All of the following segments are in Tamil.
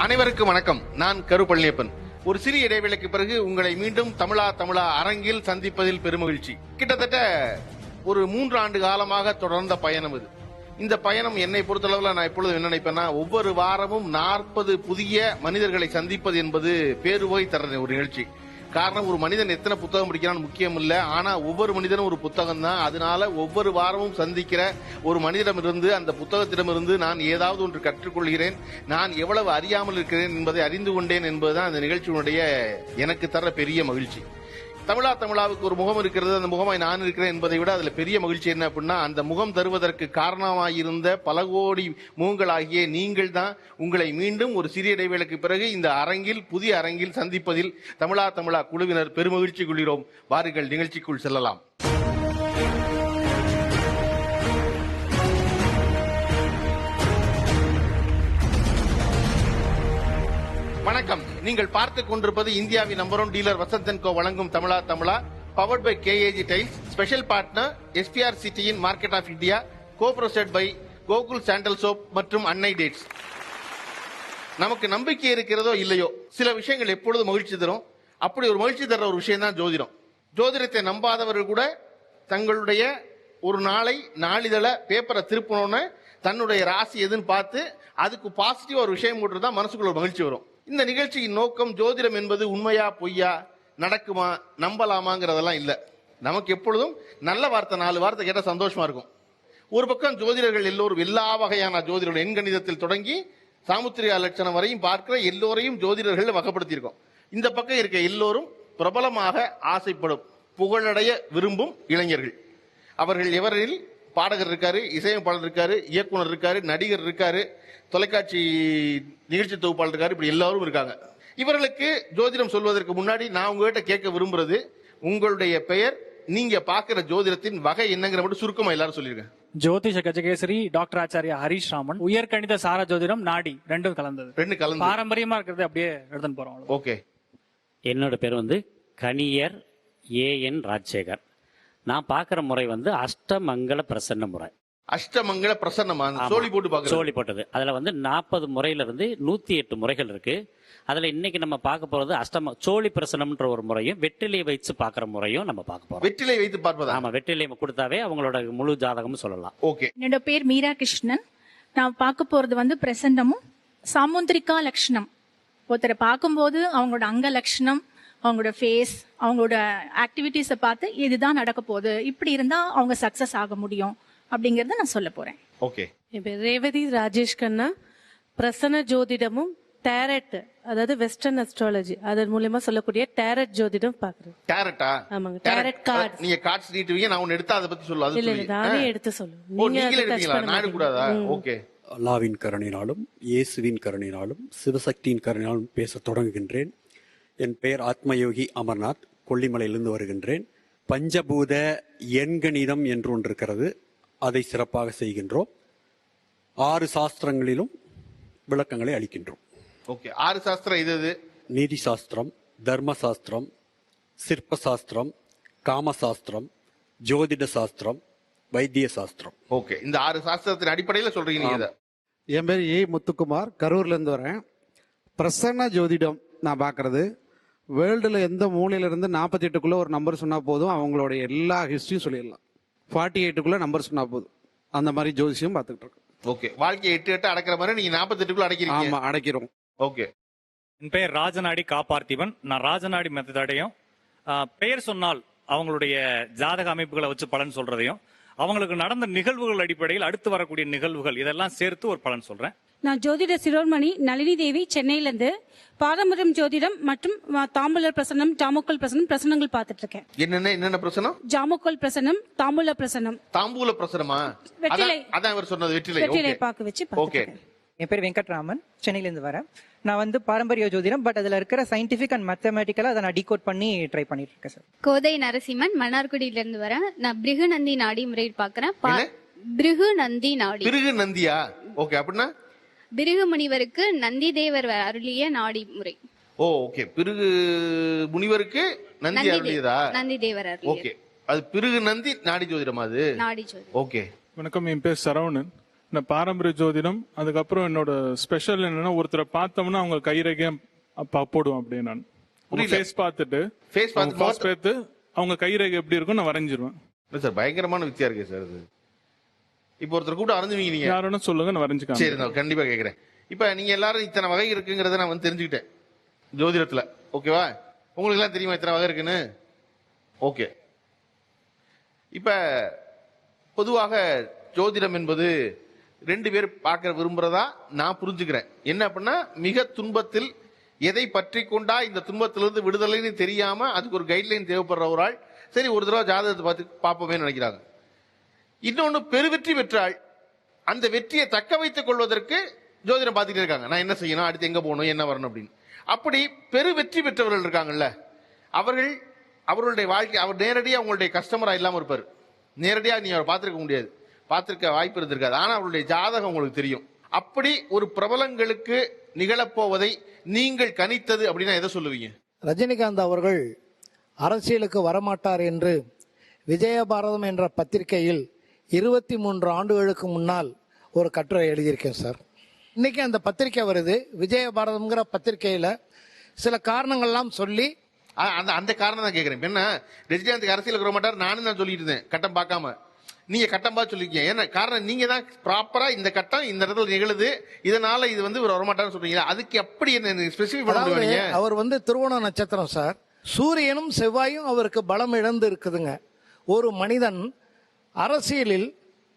அனைவருக்கும் வணக்கம். நான் கரு பழனியப்பன். ஒரு சிறிய இடைவேளைக்கு பிறகு உங்களை மீண்டும் தமிழா அரங்கில் சந்திப்பதில் பெருமகிழ்ச்சி. கிட்டத்தட்ட ஒரு 3 ஆண்டு காலமாக தொடர்ந்த பயணம் இது. இந்த பயணம் என்னை பொறுத்தளவில் நான் எப்பொழுதும் என்ன நினைப்பேன்னா, ஒவ்வொரு வாரமும் 40 புதிய மனிதர்களை சந்திப்பது என்பது பேருவகை தர ஒரு நிகழ்ச்சி. காரணம், ஒரு மனிதன் எத்தனை புத்தகம் படிக்கிறான்னு முக்கியம் இல்ல, ஆனா ஒவ்வொரு மனிதனும் ஒரு புத்தகம் தான். அதனால ஒவ்வொரு வாரமும் சந்திக்கிற ஒரு மனிதனிடமிருந்து, அந்த புத்தகத்திடமிருந்து நான் ஏதாவது ஒன்று கற்றுக்கொள்கிறேன். நான் எவ்வளவு அறியாமல் இருக்கிறேன் என்பதை அறிந்து கொண்டேன் என்பதுதான் அந்த நிகழ்ச்சியினுடைய எனக்கு தர பெரிய மகிழ்ச்சி. தமிழாவுக்கு ஒரு முகம் இருக்கிறது, அந்த முகமாய் நான் இருக்கிறேன் என்பதை விட அதுல பெரிய மகிழ்ச்சி என்ன அப்படின்னா, அந்த முகம் தருவதற்கு காரணமாயிருந்த பல கோடி முகங்களாகிய நீங்கள் தான் உங்களை மீண்டும் ஒரு சிறிய இடைவேளைக்கு பிறகு இந்த அரங்கில், புதிய அரங்கில் சந்திப்பதில் தமிழா குழுவினர் பெருமகிழ்ச்சி கொள்கிறோம். வாருங்கள், நிகழ்ச்சிக்குள் செல்லலாம். வணக்கம். நீங்கள் பார்த்துக் கொண்டிருப்பது இந்தியாவின் நம்பர் 1 டீலர் வசந்த் & கோ வழங்கும் தமிழா, powered by KAG tiles, special partner SPR சிட்டியின் market of India, co presented by Gokul sandal soap மற்றும் அன்னை டேட்ஸ். நமக்கு நம்பிக்கை இருக்கிறதோ இல்லையோ, சில விஷயங்கள் எப்பொழுது மகிழ்ச்சி தரும். அப்படி ஒரு மகிழ்ச்சி தர ஒரு விஷயம் தான் ஜோதிடம். ஜோதிடத்தை நம்பாதவர்கள் கூட தங்களுடைய ஒரு நாளிதழ பேப்பரை திருப்பணும்னு தன்னுடைய ராசி எதுன்னு பார்த்து அதுக்கு பாசிட்டிவா ஒரு விஷயம் போட்டு தான் மனசுக்குள்ள ஒரு மகிழ்ச்சி வரும். இந்த நிகழ்ச்சியின் நோக்கம் ஜோதிடம் என்பது உண்மையா பொய்யா, நடக்குமா, நம்பலாமாங்கிறதெல்லாம் இல்ல. நமக்கு எப்பொழுதும் நல்ல வார்த்தை, 4 வார்த்தை கேட்ட சந்தோஷமா இருக்கும். ஒரு பக்கம் ஜோதிடர்கள் எல்லோரும் எல்லா வகையான ஜோதிடர்கள், எண்கணிதத்தில் தொடங்கி சாமுத்திரிகா லட்சணம் வரையும் பார்க்கிற எல்லோரையும் ஜோதிடர்கள் வகைப்படுத்தியிருக்கோம். இந்த பக்கம் இருக்க எல்லோரும் பிரபலமாக ஆசைப்படும், புகழடைய விரும்பும் இளைஞர்கள். அவர்கள் எவரில் பாடகர் இருக்காரு, இசையமைப்பாளர் இருக்காரு, இயக்குனர் இருக்காரு, நடிகர் இருக்காரு, தொலைக்காட்சி நிகழ்ச்சி தொகுப்பாளர் இருக்காரு, இப்படி எல்லாரும் இருக்காங்க. இவர்களுக்கு ஜோதிடம் சொல்வதற்கு முன்னாடி நான் உங்ககிட்ட கேட்க விரும்புறது, உங்களுடைய பெயர், நீங்க பாக்குற ஜோதிடத்தின் வகை என்னங்கிற மட்டும் சுருக்கமா எல்லாரும் சொல்லிருங்க. ஜோதிஷ கஜகேசரி டாக்டர் ஆச்சாரியா ஹரிஷ் ராமன். உயர்கணித சார ஜோதிடம் நாடி ரெண்டும் கலந்து பாரம்பரியமா இருக்கிறது அப்படியே எழுதன் போறோம். ஓகே. என்னோட பேர் கணியர் ஏஎன் ராஜசேகர். நான் பாக்குற முறை அஷ்டமங்கல பிரசன்ன முறை. அஷ்டமங்கல பிரசன்னமா? சோழி போட்டது. அதுல 40 முறையில இருந்து 108 முறைகள் இருக்கு. அதுல இன்னைக்கு நம்ம பார்க்க போறது சோழி பிரசனம்ன்ற ஒரு முறையும், வெற்றிலையை வைத்து பாக்குற முறையும் நம்ம பார்க்க போறோம். வெற்றிலை வைத்து பார்ப்பதா? ஆமா, வெற்றிலை கொடுத்தாவே அவங்களோட முழு ஜாதகம் சொல்லலாம். ஓகே. என்னோட பேர் மீரா கிருஷ்ணன். நான் பார்க்க போறது பிரசன்னமும் சாமுந்திரிகா லட்சணம். ஒருத்தரை பார்க்கும்போது அவங்களோட அங்க லட்சணம், அவங்களோட ஃபேஸ், அவங்களோட ஆக்டிவிட்டிஸை பார்த்து இதுதான் நடக்க போகுது, இப்படி இருந்தா அவங்க சக்சஸ் ஆக முடியும் அப்படிங்கறத நான் சொல்ல போறேன். ஓகே. என் பேர் ரேவதி ராஜேஷ் கண்ணா. பிரசன்ன ஜோதிடமும் டேரட், அதாவது வெஸ்டர்ன் அஸ்ட்ராலஜி, அதன் மூலமா சொல்லக்கூடிய டேரட் ஜோதிடம் பாக்குறேன். டேரட்டா? ஆமாங்க, டேரட் கார்டு. நீங்க கார்ட்ஸ் நீட்டுவீங்க, நான் ஒன்னு எடுத்து அதை பத்தி சொல்லுவேன். இல்ல இல்ல, நானே எடுத்து சொல்லுவேன். நீங்க எடுத்தீங்களா? நான் கூடாதா? ஓகே. அல்லாவின் கருணையினாலும் இயேசுவின் கருணையினாலும் சிவசக்தியின் கருணையினாலும் பேச தொடங்குகின்றேன். என் பெயர் ஆத்மயோகி அமர்நாத். கொல்லிமலையிலிருந்து வருகின்றேன். பஞ்சபூத எண்கணிதம் என்று ஒன்று இருக்கிறது, அதை சிறப்பாக செய்கின்றோம். 6 சாஸ்திரங்களிலும் விளக்கங்களை அளிக்கின்றோம். ஓகே. 6 சாஸ்திரம் இது? நீதி சாஸ்திரம், தர்ம சாஸ்திரம், சிற்ப சாஸ்திரம், காமசாஸ்திரம், ஜோதிட சாஸ்திரம், வைத்திய சாஸ்திரம். ஓகே. இந்த 6 சாஸ்திரத்தின் அடிப்படையில் சொல்றீங்க நீங்க. என் பேர் ஏ முத்துக்குமார், கரூர்ல இருந்து வரேன். பிரசன்ன ஜோதிடம் நான் பாக்குறது, வேர்ல்டுல எந்த மூலையில இருந்து 48க்குள்ள ஒரு நம்பர் சொன்னா போதும், அவங்களோட எல்லா ஹிஸ்டரியும் சொல்லிடலாம். 48க்குள்ள நம்பர் சொன்னா போதும், அந்த மாதிரி ஜோதிஷம் பார்த்துட்டு இருக்கோம். ஓகே. வாழ்க்கையை 8 அடக்கிற மாதிரி நீங்க 48க்குள்ள அடக்கிறீங்க? ஆமா, அடைக்கிறோம். ஓகே. என் பெயர் ராஜநாடி காப்பார்த்திவன். நான் ராஜநாடி மெத்தடையும், பெயர் சொன்னால் அவங்களுடைய ஜாதக அமைப்புகளை வச்சு பலன் சொல்றதையும், அவங்களுக்கு நடந்த நிகழ்வுகள் அடிப்படையில் அடுத்து வரக்கூடிய நிகழ்வுகள் இதெல்லாம் சேர்த்து ஒரு பலன் சொல்றேன். நான் ஜோதிட சிரோன்மணி நளினி தேவி, சென்னையிலிருந்து பாரம்பரியம் ஜோதிடம் மற்றும் தாம்பூல பிரசனம், ஜாமுக்கல் பிரசனம், பிரசனங்கள் பார்த்துட்டு இருக்கேன். என்னென்ன பிரசனம்? ஜாமுக்கல் பிரசனம், தாம்பூல பிரசனம். தாம்பூல பிரசனமா? வெற்றிலை. அதான் அவர் சொன்னது, வெற்றிலை. வெற்றிலை பாக்கு வச்சு ஓகே. என் பேர் வெங்கட்ராமன், சென்னையிலிருந்து வரேன். நான் பாரம்பரிய ஜோதிடம், பட் அதுல இருக்கிற சயின்டிபிக் அண்ட் மேத்தமேட்டிக்கலா அதை நான் டிகோட் பண்ணி ட்ரை பண்ணிட்டு இருக்கேன் சார். கோதை நரசிம்மன், மன்னார்குடியில இருந்து வரேன். நான் பிருகு நந்தி நாடி முறையில் பாக்குறேன். பிருகு நந்தி நாடி. பிருகு நந்தியா? ஓகே. அப்படின்னா பிருகு முனிவருக்கு நந்தி தேவர் அருளிய நாடி முறை. ஓ, ஓகே. பிருகு முனிவருக்கு நந்தி அருளியதா? நந்தி தேவர் அருளிய. ஓகே. அது பிருகு நந்தி நாடி ஜோதிடமா? அது நாடி ஜோதிடம். ஓகே. வணக்கம், என் பேர் சரவணன். இந்த பாரம்பரிய ஜோதிடம். அதுக்கப்புறம் என்னோட ஸ்பெஷல் என்னன்னா, ஒருத்தரை பார்த்தோம்னா அவங்க கைரேகை போடுவோம் அப்படியே. நான் ஃபேஸ் பார்த்துட்டு அவங்க கைரேகை எப்படி இருக்கும் நான் வரைஞ்சிருவேன். சார் பயங்கரமான வித்தியா இருக்கு சார் அது. இப்போ ஒருத்தர் கூட அரைஞ்சுவீங்க நீங்க, யாருன்னா சொல்லுங்க நான் வரைஞ்சுக்கேன். சரி நான் கண்டிப்பா கேட்கறேன். இப்ப நீங்க எல்லாரும் இத்தனை வகை இருக்குங்கிறத நான் வந்து தெரிஞ்சுக்கிட்டேன் ஜோதிடத்துல. ஓகேவா? உங்களுக்கு எல்லாம் தெரியுமா இத்தனை வகை இருக்குன்னு? ஓகே. இப்ப பொதுவாக ஜோதிடம் என்பது 2 பேர் பார்க்க விரும்புறதா நான் புரிஞ்சுக்கிறேன். என்ன அப்படின்னா, மிக துன்பத்தில் எதை பற்றி கொண்டா இந்த துன்பத்திலிருந்து விடுதலைன்னு தெரியாம அதுக்கு ஒரு கைட்லைன் தேவைப்படுற ஒரு ஆள் சரி ஒரு தடவை ஜாதகத்தை பார்த்து பார்ப்போமே நினைக்கிறாங்க. இன்னொன்னு பெருவெற்றி பெற்றாள், அந்த வெற்றியை தக்க வைத்துக் கொள்வதற்கு ஜோதிடம் பார்த்துட்டே இருக்காங்க. நான் என்ன செய்யணும், அடுத்து எங்க போகணும், என்ன வரணும் அப்படின்னு. அப்படி பெருவெற்றி பெற்றவர்கள் இருக்காங்கல்ல, அவர்களுடைய வாழ்க்கை, அவர் நேரடியாக அவங்களுடைய கஸ்டமரா இல்லாம இருப்பார். நேரடியாக நீ அவர் பார்த்திருக்க முடியாது, பார்த்திருக்க வாய்ப்பு இருந்திருக்காது. ஆனா அவருடைய ஜாதகம் உங்களுக்கு தெரியும். அப்படி ஒரு பிரபலங்களுக்கு நிகழப்போவதை நீங்கள் கணித்தது அப்படின்னா எதை சொல்லுவீங்க? ரஜினிகாந்த் அவர்கள் அரசியலுக்கு வரமாட்டார் என்று விஜயபாரதம் என்ற பத்திரிகையில் 23 ஆண்டுகளுக்கு முன்னால் ஒரு கட்டுரை எழுதியிருக்கேன் சார். இன்னைக்கு அந்த பத்திரிகை வருது, விஜயபாரதம்ங்கிற பத்திரிகையில சில காரணங்கள்லாம் சொல்லி அந்த காரணம் தான் கேட்கிறேன். என்ன ரஜினிகாந்த் அரசியலுக்கு வர மாட்டார் நானும் தான் சொல்லிட்டு இருந்தேன், கட்டம் பார்க்காம. நீங்க கட்டம் பார்த்து சொல்லிருக்கீங்க. என்ன காரணம்? நீங்க தான் ப்ராப்பரா இந்த கட்டம் இந்த இடத்துல நிகழுது, இதனால இது வந்து இவர் வரமாட்டார்னு சொல்றீங்க. அதுக்கு எப்படி என்ன ஸ்பெசிஃபை பண்ண முடியும்? அவர் வந்து திருவோண நட்சத்திரம் சார். சூரியனும் செவ்வாயும் அவருக்கு பலம் இழந்து இருக்குதுங்க. ஒரு மனிதன் அரசியலில்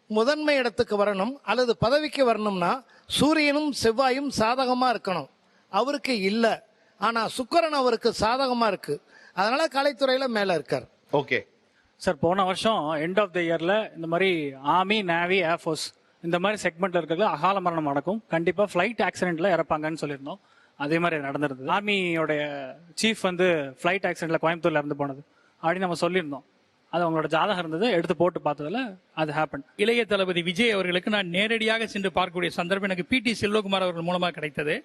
முதன்மை இடத்துக்கு வரணும் அல்லது பதவிக்கு வரணும்னா சூரியனும் செவ்வாயும் சாதகமா இருக்கணும். அவருக்கு இல்ல, ஆனா சுக்கிரன் அவருக்கு சாதகமா இருக்கு. அதனால கலைத்துறையில மேல இருக்கார். ஓகே சார், போன வருஷம் எண்ட் ஆஃப் த இயர்ல இந்த மாதிரி ஆர்மி, நேவி, ஏர்ஃபோர்ஸ் இந்த மாதிரி செக்மெண்ட்ல இருக்கிறது அகால மரணம் நடக்கும், கண்டிப்பா ஃபிளைட் ஆக்சிடென்ட்ல இறப்பாங்கன்னு சொல்லியிருந்தோம். அதே மாதிரி நடந்திருந்தது. ஆர்மியோட சீஃப் வந்து ஃபிளைட் ஆக்சிடென்ட்ல கோயம்புத்தூர்ல இருந்து போனது அப்படின்னு நம்ம சொல்லியிருந்தோம். அது அவங்களோட ஜாதகம் இருந்தது, எடுத்து போட்டு பார்த்ததுல அது ஹேப்பன். இளைய தளபதி விஜய் அவர்களுக்கு நான் நேரடியாக சென்று பார்க்கக்கூடிய சந்தர்ப்பம் எனக்கு PT செல்வகுமார் அவர்கள் மூலமாக கிடைத்தது.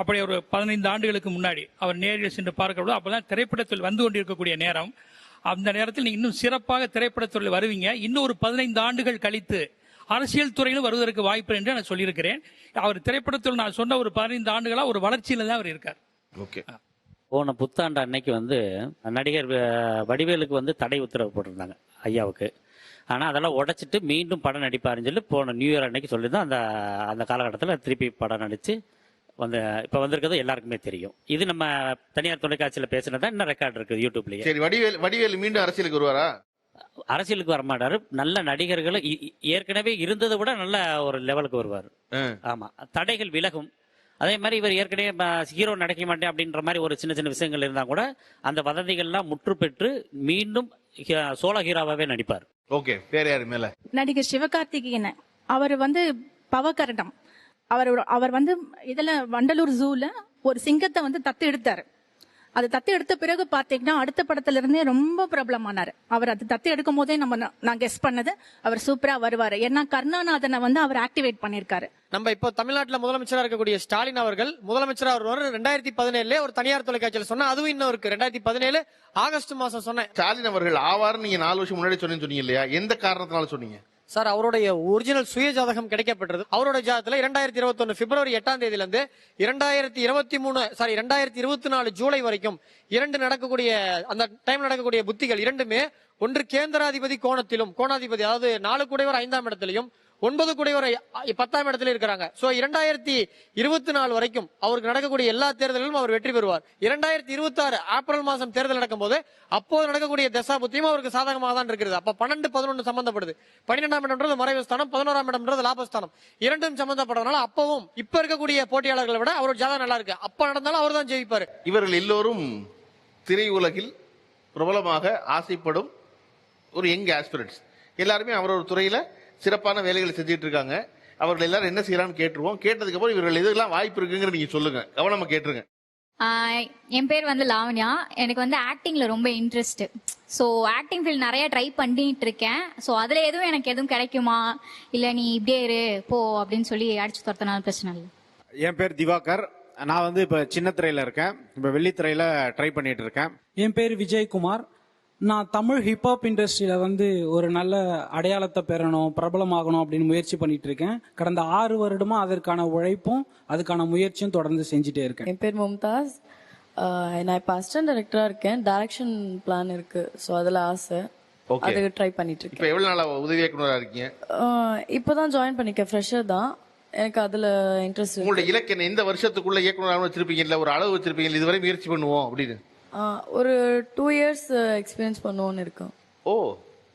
அப்படி ஒரு 15 ஆண்டுகளுக்கு முன்னாடி அவர் நேரில் சென்று பார்க்கக்கூடாது. அப்பதான் திரைப்படத்தில் வந்து கொண்டிருக்கக்கூடிய நேரம். அந்த நேரத்தில் நீங்க இன்னும் சிறப்பாக திரைப்படத்துறையில் வருவீங்க. இன்னும் ஒரு 15 ஆண்டுகள் கழித்து அரசியல் துறையிலும் வருவதற்கு வாய்ப்பு என்று நான் சொல்லியிருக்கிறேன். அவர் திரைப்படத்தில் நான் சொன்ன ஒரு 15 ஆண்டுகளா ஒரு வளர்ச்சியில தான் அவர் இருக்கார். ஓகே. போன புத்தாண்டு அன்னைக்கு வந்து நடிகர் வடிவேலுக்கு வந்து தடை உத்தரவு போட்டிருந்தாங்க ஐயாவுக்கு. ஆனால் அதெல்லாம் உடைச்சிட்டு மீண்டும் படம் நடிப்பாருன்னு சொல்லி போன நியூ இயர் அன்னைக்கு சொல்லியிருந்தோம். அந்த காலகட்டத்தில் திருப்பி படம் நடித்து இப்போ வந்திருக்கிறது எல்லாருக்குமே தெரியும். இது நம்ம தனியார் தொலைக்காட்சியில் பேசினதான் இன்னும் ரெக்கார்ட் இருக்குது யூடியூப்லேயே. சரி, வடிவேலு மீண்டும் அரசியலுக்கு வருவாரா? அரசியலுக்கு வரமாட்டாரு. நல்ல நடிகர்கள் ஏற்கனவே இருந்ததை விட நல்ல ஒரு லெவலுக்கு வருவார். ஆமா, தடைகள் விலகும். அதே மாதிரி இவர் ஏற்கனவே ஹீரோ நடிக்க மாட்டேன் அப்படின்ற மாதிரி ஒரு சின்ன சின்ன விஷயங்கள் இருந்தா கூட அந்த வதந்திகள்லாம் முற்று பெற்று மீண்டும் சோழ ஹீரோவாவே நடிப்பார். ஓகே. வேற யாரு மேல? நடிகர் சிவகார்த்திகேயன். அவர் வந்து பவகரடம். அவர் வந்து இதுல வண்டலூர் ஜூல ஒரு சிங்கத்தை வந்து தத்து எடுத்தாரு. அது தத்து எடுத்த பிறகு பாத்தீங்கன்னா அடுத்த படத்துல இருந்தே ரொம்ப பிரபலமானாரு. அவர் அது தத்து எடுக்கும் போதே நான் கெஸ் பண்ணது அவர் சூப்பரா வருவாரு. ஏன்னா கருணாநாதனை வந்து அவர் ஆக்டிவேட் பண்ணிருக்காரு. நம்ம இப்போ தமிழ்நாட்டில் முதலமைச்சராக இருக்கக்கூடிய ஸ்டாலின் அவர்கள் முதலமைச்சராக வருவார் 2017 ஒரு தனியார் தொலைக்காட்சியில் சொன்னா, அதுவும் இன்னும் இருக்கு. 2017 ஆகஸ்ட் மாசம் சொன்னேன். ஸ்டாலின் அவர்கள் ஆவார் நீங்க 4 வருஷம் முன்னாடி சொன்னீங்க இல்லையா? எந்த காரணத்தினால சொன்னீங்க சார்? அவருடைய ஒரிஜினல் சுய ஜாதகம் கிடைக்கப்பட்டது. அவருடைய ஜாதகத்துல 2021 பிப்ரவரி 8ஆம் தேதியில இருந்து 2024 ஜூலை வரைக்கும் நடக்கக்கூடிய அந்த டைம் நடக்கக்கூடிய புத்திகள் இரண்டுமே ஒன்று கேந்திராதிபதி கோணத்திலும், கோணாதிபதி அதாவது 4 கூடையவர் 5ஆம் இடத்திலையும் 9 கூடையவர் 10ஆம் இடத்துல இருக்கிறாங்க. சோ 2024 வரைக்கும் அவருக்கு நடக்கக்கூடிய எல்லா தேர்தலிலும் அவர் வெற்றி பெறுவார். 2026 ஏப்ரல் மாசம் தேர்தல் நடக்கும் போது அப்போது நடக்கக்கூடிய தசா புத்தியும் அவருக்கு சாதகமாக தான் இருக்கிறது. அப்ப 12, 11 சம்பந்தப்படுது. 12ஆம் இடம்ன்றது மறைவு ஸ்தானம், 11ஆம் இடம்ன்றது லாபஸ்தானம். இரண்டும் சம்பந்தப்படுறதுனால அப்பவும் இப்ப இருக்கக்கூடிய போட்டியாளர்களை விட அவரோட ஜாதகம் நல்லா இருக்கு. அப்ப நடந்தாலும் அவர் தான் ஜெயிப்பாரு. இவர்கள் எல்லோரும் திரையுலகில் பிரபலமாக ஆசைப்படும் ஒரு யங் ஆஸ்பிரண்ட்ஸ். எல்லாருமே அவரவர் துறையில சிறப்பான வேலைகளை செஞ்சுட்டு இருக்காங்க. அவர்கள் எல்லாரும் என்ன செய்யறான்னு கேட்டுருவோம். கேட்டதுக்கு அப்புறம் இவர்கள் எதுக்கெல்லாம் வாய்ப்பு இருக்குங்கிற நீங்க சொல்லுங்க, கவனமா கேட்டுருங்க. என் பேர் வந்து லாவண்யா. எனக்கு வந்து ஆக்டிங்ல ரொம்ப இன்ட்ரெஸ்ட். ஸோ ஆக்டிங் ஃபீல்ட் நிறைய ட்ரை பண்ணிட்டு இருக்கேன். ஸோ அதுல எனக்கு எதுவும் கிடைக்குமா, இல்ல நீ இப்படியே இரு போ அப்படின்னு சொல்லி அடிச்சு துரத்தினாலும் பிரச்சனை இல்லை. என் பேர் திவாகர். நான் வந்து இப்ப சின்ன திரையில இருக்கேன், இப்ப வெள்ளித்திரையில ட்ரை பண்ணிட்டு இருக்கேன். என் பேர் விஜயகுமார். நான் தமிழ் ஹிப்ஹாப் இண்டஸ்ட்ரியில் வந்து ஒரு நல்ல அடையாளத்தை பெறணும், பிரபலமாகணும் அப்படின்னு முயற்சி பண்ணிட்டு இருக்கேன். கடந்த 6 வருடமா அதற்கான உழைப்பும் அதுக்கான முயற்சியும் தொடர்ந்து செஞ்சுட்டே இருக்கேன். என் பேர் மும்தாஸ். நான் இப்போ அசிஸ்டன்ட் டைரக்டராக இருக்கேன். டைரக்ஷன் பிளான் இருக்கு, ஸோ அதில் ஆசை. அது ட்ரை பண்ணிட்டு இருக்கேன். இப்போ எவ்வளவு நாளா உதவி இயக்குனரா இருக்கீங்க? இப்போதான் ஜாயின் பண்ணிருக்கேன், ஃப்ரெஷர் தான். எனக்கு அதுல இன்ட்ரெஸ்ட். உங்களோட இலக்கு என்ன? இந்த வருஷத்துக்குள்ள இயக்குனராக வச்சிருப்பீங்க, இல்ல ஒரு அளவு வச்சிருப்பீங்க, இதுவரை முயற்சி பண்ணுவோம் அப்படின்னு? ஒரு 2 இயர்ஸ் எக்ஸ்பீரியன்ஸ் பண்ணுவோம்னு இருக்கோம். ஓ,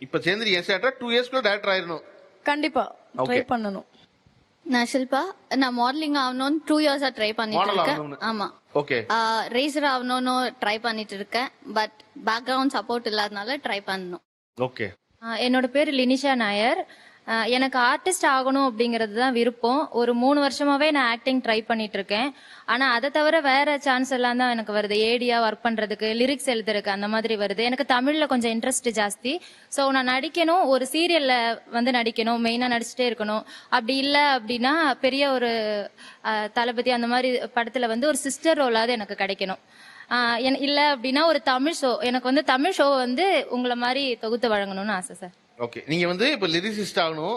இப்ப சேர்ந்து எஸ்ஆர்டா 2 இயர்ஸ்க்குள்ள டைரக்டர் ஆயிரணும். கண்டிப்பா ட்ரை பண்ணணும். நான் ஷில்பா. நான் மாடலிங் ஆகணும்னு 2 இயர்ஸா ட்ரை பண்ணிட்டு இருக்கேன். ஆமா. ஓகே. ரேசர் ஆகணும்னு ட்ரை பண்ணிட்டு இருக்கேன். பட் பேக்ரவுண்ட் சப்போர்ட் இல்லாதனால ட்ரை பண்ணணும். ஓகே. என்னோட பேர் லினிஷா நாயர். எனக்கு ஆர்டிஸ்ட் ஆகணும் அப்படிங்கிறது தான் விருப்பம். ஒரு 3 வருஷமாவே நான் ஆக்டிங் ட்ரை பண்ணிட்டு இருக்கேன். ஆனா அதை தவிர வேற சான்ஸ் எல்லாம் தான் எனக்கு வருது. ஏடியா ஒர்க் பண்றதுக்கு, லிரிக்ஸ் எழுதுறதுக்கு, அந்த மாதிரி வருது. எனக்கு தமிழ்ல கொஞ்சம் இன்ட்ரெஸ்ட் ஜாஸ்தி. ஸோ நான் நடிக்கணும், ஒரு சீரியல்ல வந்து நடிக்கணும், மெயினா நடிச்சுட்டே இருக்கணும். அப்படி இல்லை அப்படின்னா பெரிய ஒரு தளபதி அந்த மாதிரி படத்துல வந்து ஒரு சிஸ்டர் ரோலாவது எனக்கு கிடைக்கணும். இல்ல அப்படின்னா ஒரு தமிழ் ஷோ, எனக்கு வந்து தமிழ் ஷோ வந்து உங்களை மாதிரி தொகுத்து வழங்கணும்னு ஆசை சார். ஓகே. நீங்க வந்து இப்ப லிரிசிஸ்ட் ஆகணும்,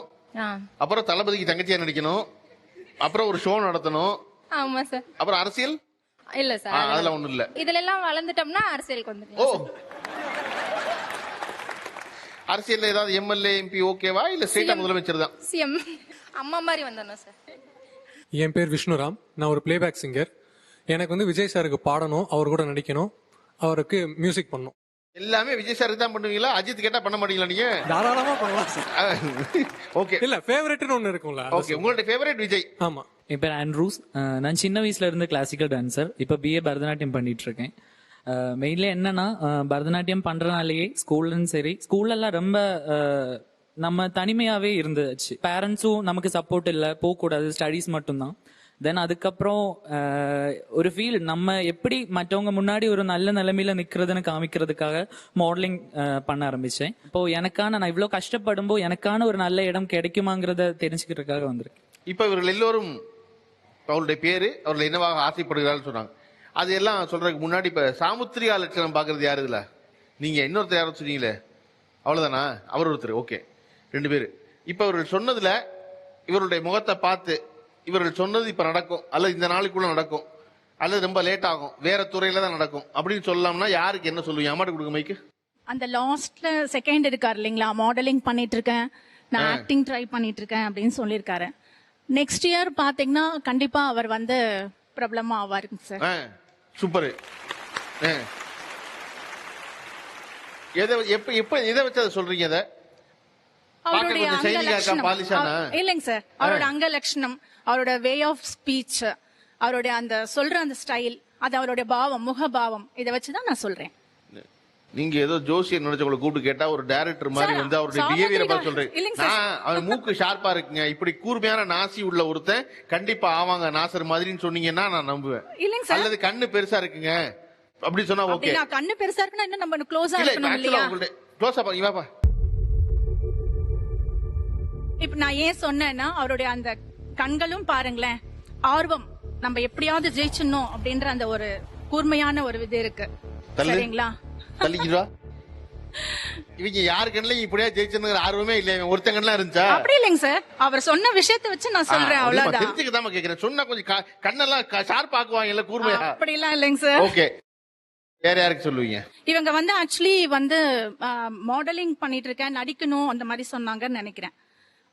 அப்புறம் தளபதிக்கு தங்கச்சியா நடிக்கணும், அப்புறம் ஒரு ஷோ நடத்தணும். ஆமா சார். அப்புறம் அரசியல் இல்ல சார், அதெல்லாம் ஒண்ணும் இல்ல. இதுல எல்லாம் வளர்ந்துட்டோம்னா அரசியலுக்கு வந்துடலாம். ஓ, அரசியல்ல ஏதாவது எம்எல்ஏ எம்பி ஓகேவா, இல்ல ஸ்டேட் முதலமைச்சர் தான்? சிஎம் அம்மா மாதிரி வந்தோம் சார். என் பேர் விஷ்ணுராம். நான் ஒரு பிளேபேக் சிங்கர். எனக்கு வந்து விஜய் சாருக்கு பாடணும், அவர் கூட நடிக்கணும், அவருக்கு மியூசிக் பண்ணணும். எல்லாமே விஜய் சாருக்கு தான் பண்ணுவீங்களா? அஜித் கேட்டா பண்ண மாட்டீங்களா நீங்க? தாராளமா பண்ணலாம் சார். ஓகே. இல்ல ஃபேவரட்னு ஒன்னு இருக்கும்ல. ஓகே, உங்களுடைய ஃபேவரட் விஜய்? ஆமா. என் பேர் ஆண்ட்ரூஸ். நான் சின்ன வயசுல இருந்து கிளாசிக்கல் டான்சர். இப்ப பிஏ பரதநாட்டியம் பண்ணிட்டு இருக்கேன். மெயின்ல என்னன்னா பரதநாட்டியம் பண்றதுனாலேயே ஸ்கூல்லும் சரி, ஸ்கூல்லலாம் ரொம்ப நம்ம தனிமையாவே இருந்துச்சு. பேரண்ட்ஸும் நமக்கு சப்போர்ட் இல்லை, போகக்கூடாது, ஸ்டடீஸ் மட்டும்தான். தென் அதுக்கப்புறம் ஒரு ஃபீல் நம்ம எப்படி மற்றவங்க முன்னாடி ஒரு நல்ல நிலைமையில நிக்கிறதுன்னு காமிக்கிறதுக்காக மாடலிங் பண்ண ஆரம்பிச்சேன். இப்போ நான் இவ்வளவு கஷ்டப்படும்போது எனக்கான ஒரு நல்ல இடம் கிடைக்குமாங்கிறத தெரிஞ்சுக்கிறதுக்காக வந்திருக்கேன். இப்ப இவர்கள் எல்லோரும் அவருடைய பேரு, அவர்கள் என்னவாக ஆசைப்படுகிறார்கள் சொன்னாங்க. அது எல்லாம் சொல்றதுக்கு முன்னாடி இப்ப சாமுத்திரிகா லட்சணம் பாக்குறது யாரு இதுல? நீங்க இன்னொருத்தர் யாரும் சொன்னீங்களே, அவ்வளவுதானா? அவர் ஒருத்தர். ஓகே, 2 பேரு. இப்ப அவர்கள் சொன்னதுல இவருடைய முகத்தை பார்த்து இவர்கள் சொன்னது இப்ப நடக்கும், அல்லது இந்த நாளுக்குள்ள நடக்கும், அல்லது ரொம்ப லேட் ஆகும், வேற துறையில தான் நடக்கும் அப்படின்னு சொல்லலாம்னா யாருக்கு என்ன சொல்லுவீங்க? அம்மாட்டு கொடுங்க மைக்கு. அந்த லாஸ்ட்ல செகண்ட் இருக்காரு இல்லைங்களா, மாடலிங் பண்ணிட்டு இருக்கேன், நான் ஆக்டிங் ட்ரை பண்ணிட்டு இருக்கேன் அப்படின்னு சொல்லியிருக்காரு. நெக்ஸ்ட் இயர் பாத்தீங்கன்னா கண்டிப்பா அவர் வந்து பிரபலமா ஆவாருங்க சார். சூப்பர். எதை வச்சு அதை சொல்றீங்க? அதை அவருடைய அங்க லட்சணம் இல்லைங்க சார், அவரோட அங்க லட்சணம், அவரோட வே ஆஃப் ஸ்பீச், அவருடைய அந்த சொல்ற அந்த ஸ்டைல், அது அவருடைய பாவம், முகபாவம், இதை வச்சுதான் நான் சொல்றேன். நீங்க ஏதோ ஜோசியர் நினைச்சவங்களை கூப்பிட்டு கேட்டா ஒரு டைரக்டர் மாதிரி வந்து அவருடைய பிஹேவியரை பார்த்து சொல்றேன். அவன் மூக்கு ஷார்ப்பா இருக்குங்க, இப்படி கூர்மையான நாசி உள்ள ஒருத்தன் கண்டிப்பா ஆவாங்க நாசர் மாதிரின்னு சொன்னீங்கன்னா நான் நம்புவேன். அல்லது கண்ணு பெருசா இருக்குங்க அப்படி சொன்னா ஓகே. கண்ணு பெருசா இருக்குன்னா இன்னும் நம்ம க்ளோஸா இருக்கணும் இல்லையா? க்ளோஸா பாப்பா. இப்ப நான் ஏன் சொன்னேன்னா அவருடைய அந்த கண்களும் பாருங்களேன், ஆர்வம், நம்ம எப்படியாவது ஜெயிச்சிடணும் அப்படின்ற அந்த ஒரு கூர்மையான ஒரு இது இருக்கு. சரிங்களா? தள்ளிக்கிறா இவங்க யாரு கண்ணிலையும் இப்படியா ஜெயிச்சுங்கிற ஆர்வமே இல்ல, ஒருத்தங்க கண்ணில இருந்துச்சா? அப்படி இல்லைங்க சார், அவர் சொன்ன விஷயத்தை வச்சு நான் சொல்றேன், அவ்வளவுதான். தெரிஞ்சுக்கதாம கேக்குறேன். சொன்னா கொஞ்சம் கண்ணெல்லாம் ஷார்ப் ஆக்குவாங்க, கூர்மையா. அப்படி எல்லாம் இல்லைங்க சார். ஓகே, வேற யாருக்கு சொல்லுவீங்க? இவங்க வந்து ஆக்சுவலி வந்து மாடலிங் பண்ணிட்டு இருக்கேன், நடிக்கணும் அந்த மாதிரி சொன்னாங்கன்னு நினைக்கிறேன்.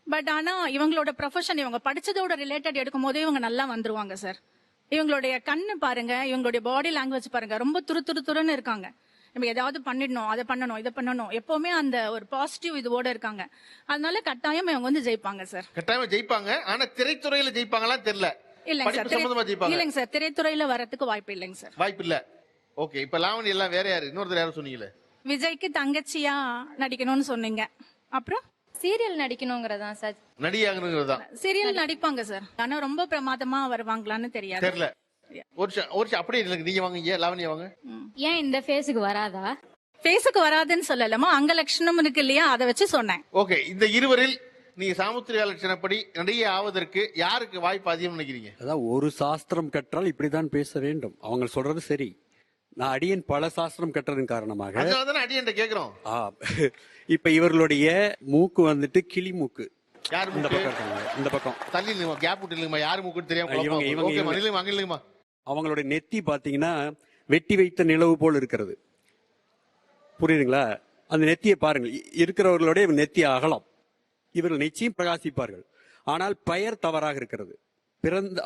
பட் ஆனா இவங்களோட ப்ரொஃபஷன், இவங்க படிச்சதோட ரிலேட்டட் எடுக்கும் போதே இவங்க நல்லா வந்துருவாங்க சார். இவங்களுடைய கண்ணு பாருங்க, இவங்களுடைய பாடி லாங்குவேஜ் பாருங்க, ரொம்ப துருன்னு இருக்காங்க. நம்ம ஏதாவது பண்ணிடணும், அதை பண்ணணும், இதை பண்ணணும், எப்பவுமே அந்த ஒரு பாசிட்டிவ் இதோட இருக்காங்க. அதனால கட்டாயம் இவங்க வந்து ஜெயிப்பாங்க சார். கட்டாயமா ஜெயிப்பாங்க. ஆனா திரைத்துறையில ஜெயிப்பாங்களா தெரியல. இல்லைங்க சார், இல்லைங்க சார், திரைத்துறையில வரதுக்கு வாய்ப்பு இல்லைங்க சார். வாய்ப்பு இல்ல. ஓகே, இப்ப லாவணி எல்லாம் வேற யாரு? இன்னொருத்தர் யாரும் சொன்னீங்களே? விஜய்க்கு தங்கச்சியா நடிக்கணும்னு சொன்னீங்க. அப்புறம் சீரியல் நடிக்கணுங்கிறதா சார்? நடிகாகணுங்கிறதா? சீரியல் நடிப்பாங்க சார், ஆனா ரொம்ப பிரமாதமா வருவாங்களான்னு தெரியாது. தெரியல. ஒரு அப்படியே இல்லைங்க. நீங்க வாங்க, லாவணியா வாங்க. ஏன் இந்த ஃபேஸுக்கு வராதா? ஃபேஸுக்கு வராதுன்னு சொல்லலாமா, அங்க லட்சணம் இருக்கு இல்லையா, அதை வச்சு சொன்னேன். ஓகே, இந்த இருவரில் நீங்க சாமுத்திரிகா லட்சணப்படி நடிகை ஆவதற்கு யாருக்கு வாய்ப்பு அதிகம் நினைக்கிறீங்க? அதான் ஒரு சாஸ்திரம் கற்றால் இப்படிதான் பேச வேண்டும், அவங்க சொல்றது சரி. நான் அடியன் பல சாஸ்திரம் கற்றதன் காரணமாக அதனாலதானே அடியன்ட்ட கேக்குறோம். இப்ப இவர்களுடைய மூக்கு வந்துட்டு கிளி மூக்கு. யார் இந்த மூக்கு? பக்கம் இருக்காங்க, இந்த பக்கம். தள்ளி இல்லைமா, கேப் விட்டு இல்லைமா, யாரு மூக்குன்னு தெரியாம இவங்க குழப்பம். இவங்க ஓகேம்மா, இவங்க. நில்லுங்கம்மா, அங்க இல்லைங்கம்மா. அவங்களுடைய நெத்தி பாத்தீங்கன்னா வெட்டி வைத்த நிலவு போல் இருக்கிறது. புரியுதுங்களா? அந்த நெத்தியை பாருங்க. இருக்கிறவர்களுடைய நெத்தி அகலம். இவர்கள் நிச்சயம் பிரகாசிப்பார்கள். ஆனால் பெயர் தவறாக இருக்கிறது.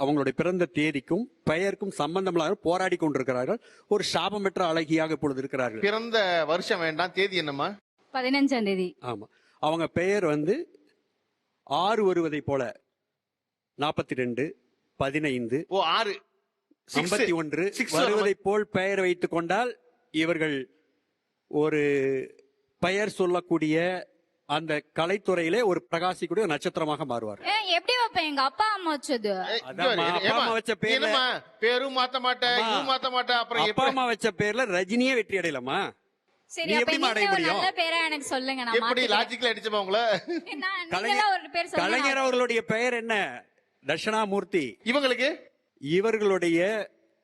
அவங்களுடைய பிறந்த தேதிக்கும் பெயருக்கும் சம்பந்தமில்லாத போராடி கொண்டிருக்கிறார்கள். ஒரு சாபமற்ற அழகியாக இப்பொழுது இருக்கிறார்கள். பிறந்த வருஷம் வேண்டாம், தேதி என்னம்மா? 15ஆம் தேதி. ஆமா, அவங்க பெயர் வந்து 6 வருவதை போல 42, 15, 6, 51 வருவதை போல் பெயர் வைத்துக் கொண்டால் இவர்கள் ஒரு பெயர் சொல்லக்கூடிய அந்த கலைத்துறையிலே ஒரு பிரகாசிக்கூடிய நட்சத்திரமாக மாறுவார். எப்படி வைப்பேன்? எங்க அப்பா அம்மா வச்சது. அப்பா அம்மா வச்ச பேர்ல பேரும் மாத்த மாட்டேன், இதுவும் மாத்த மாட்டேன். அப்புறம் அப்பா அம்மா வச்ச பேர்ல ரஜினியே வெற்றி அடையலாமா? சரி, நீ அப்ப எப்படி நீங்க அடைய ஒரு முடியும்? நல்ல பேரா எனக்கு சொல்லுங்க, நான் எப்படி மாத்திக்கிறேன். லாஜிக்கலா அடிச்சமா உங்கள? நீங்களா ஒரு பேர் சொல்லுங்க. கலைஞர் அவர்களுடைய பெயர் என்ன? தட்சிணாமூர்த்தி. இவங்களுக்கு இவர்களுடைய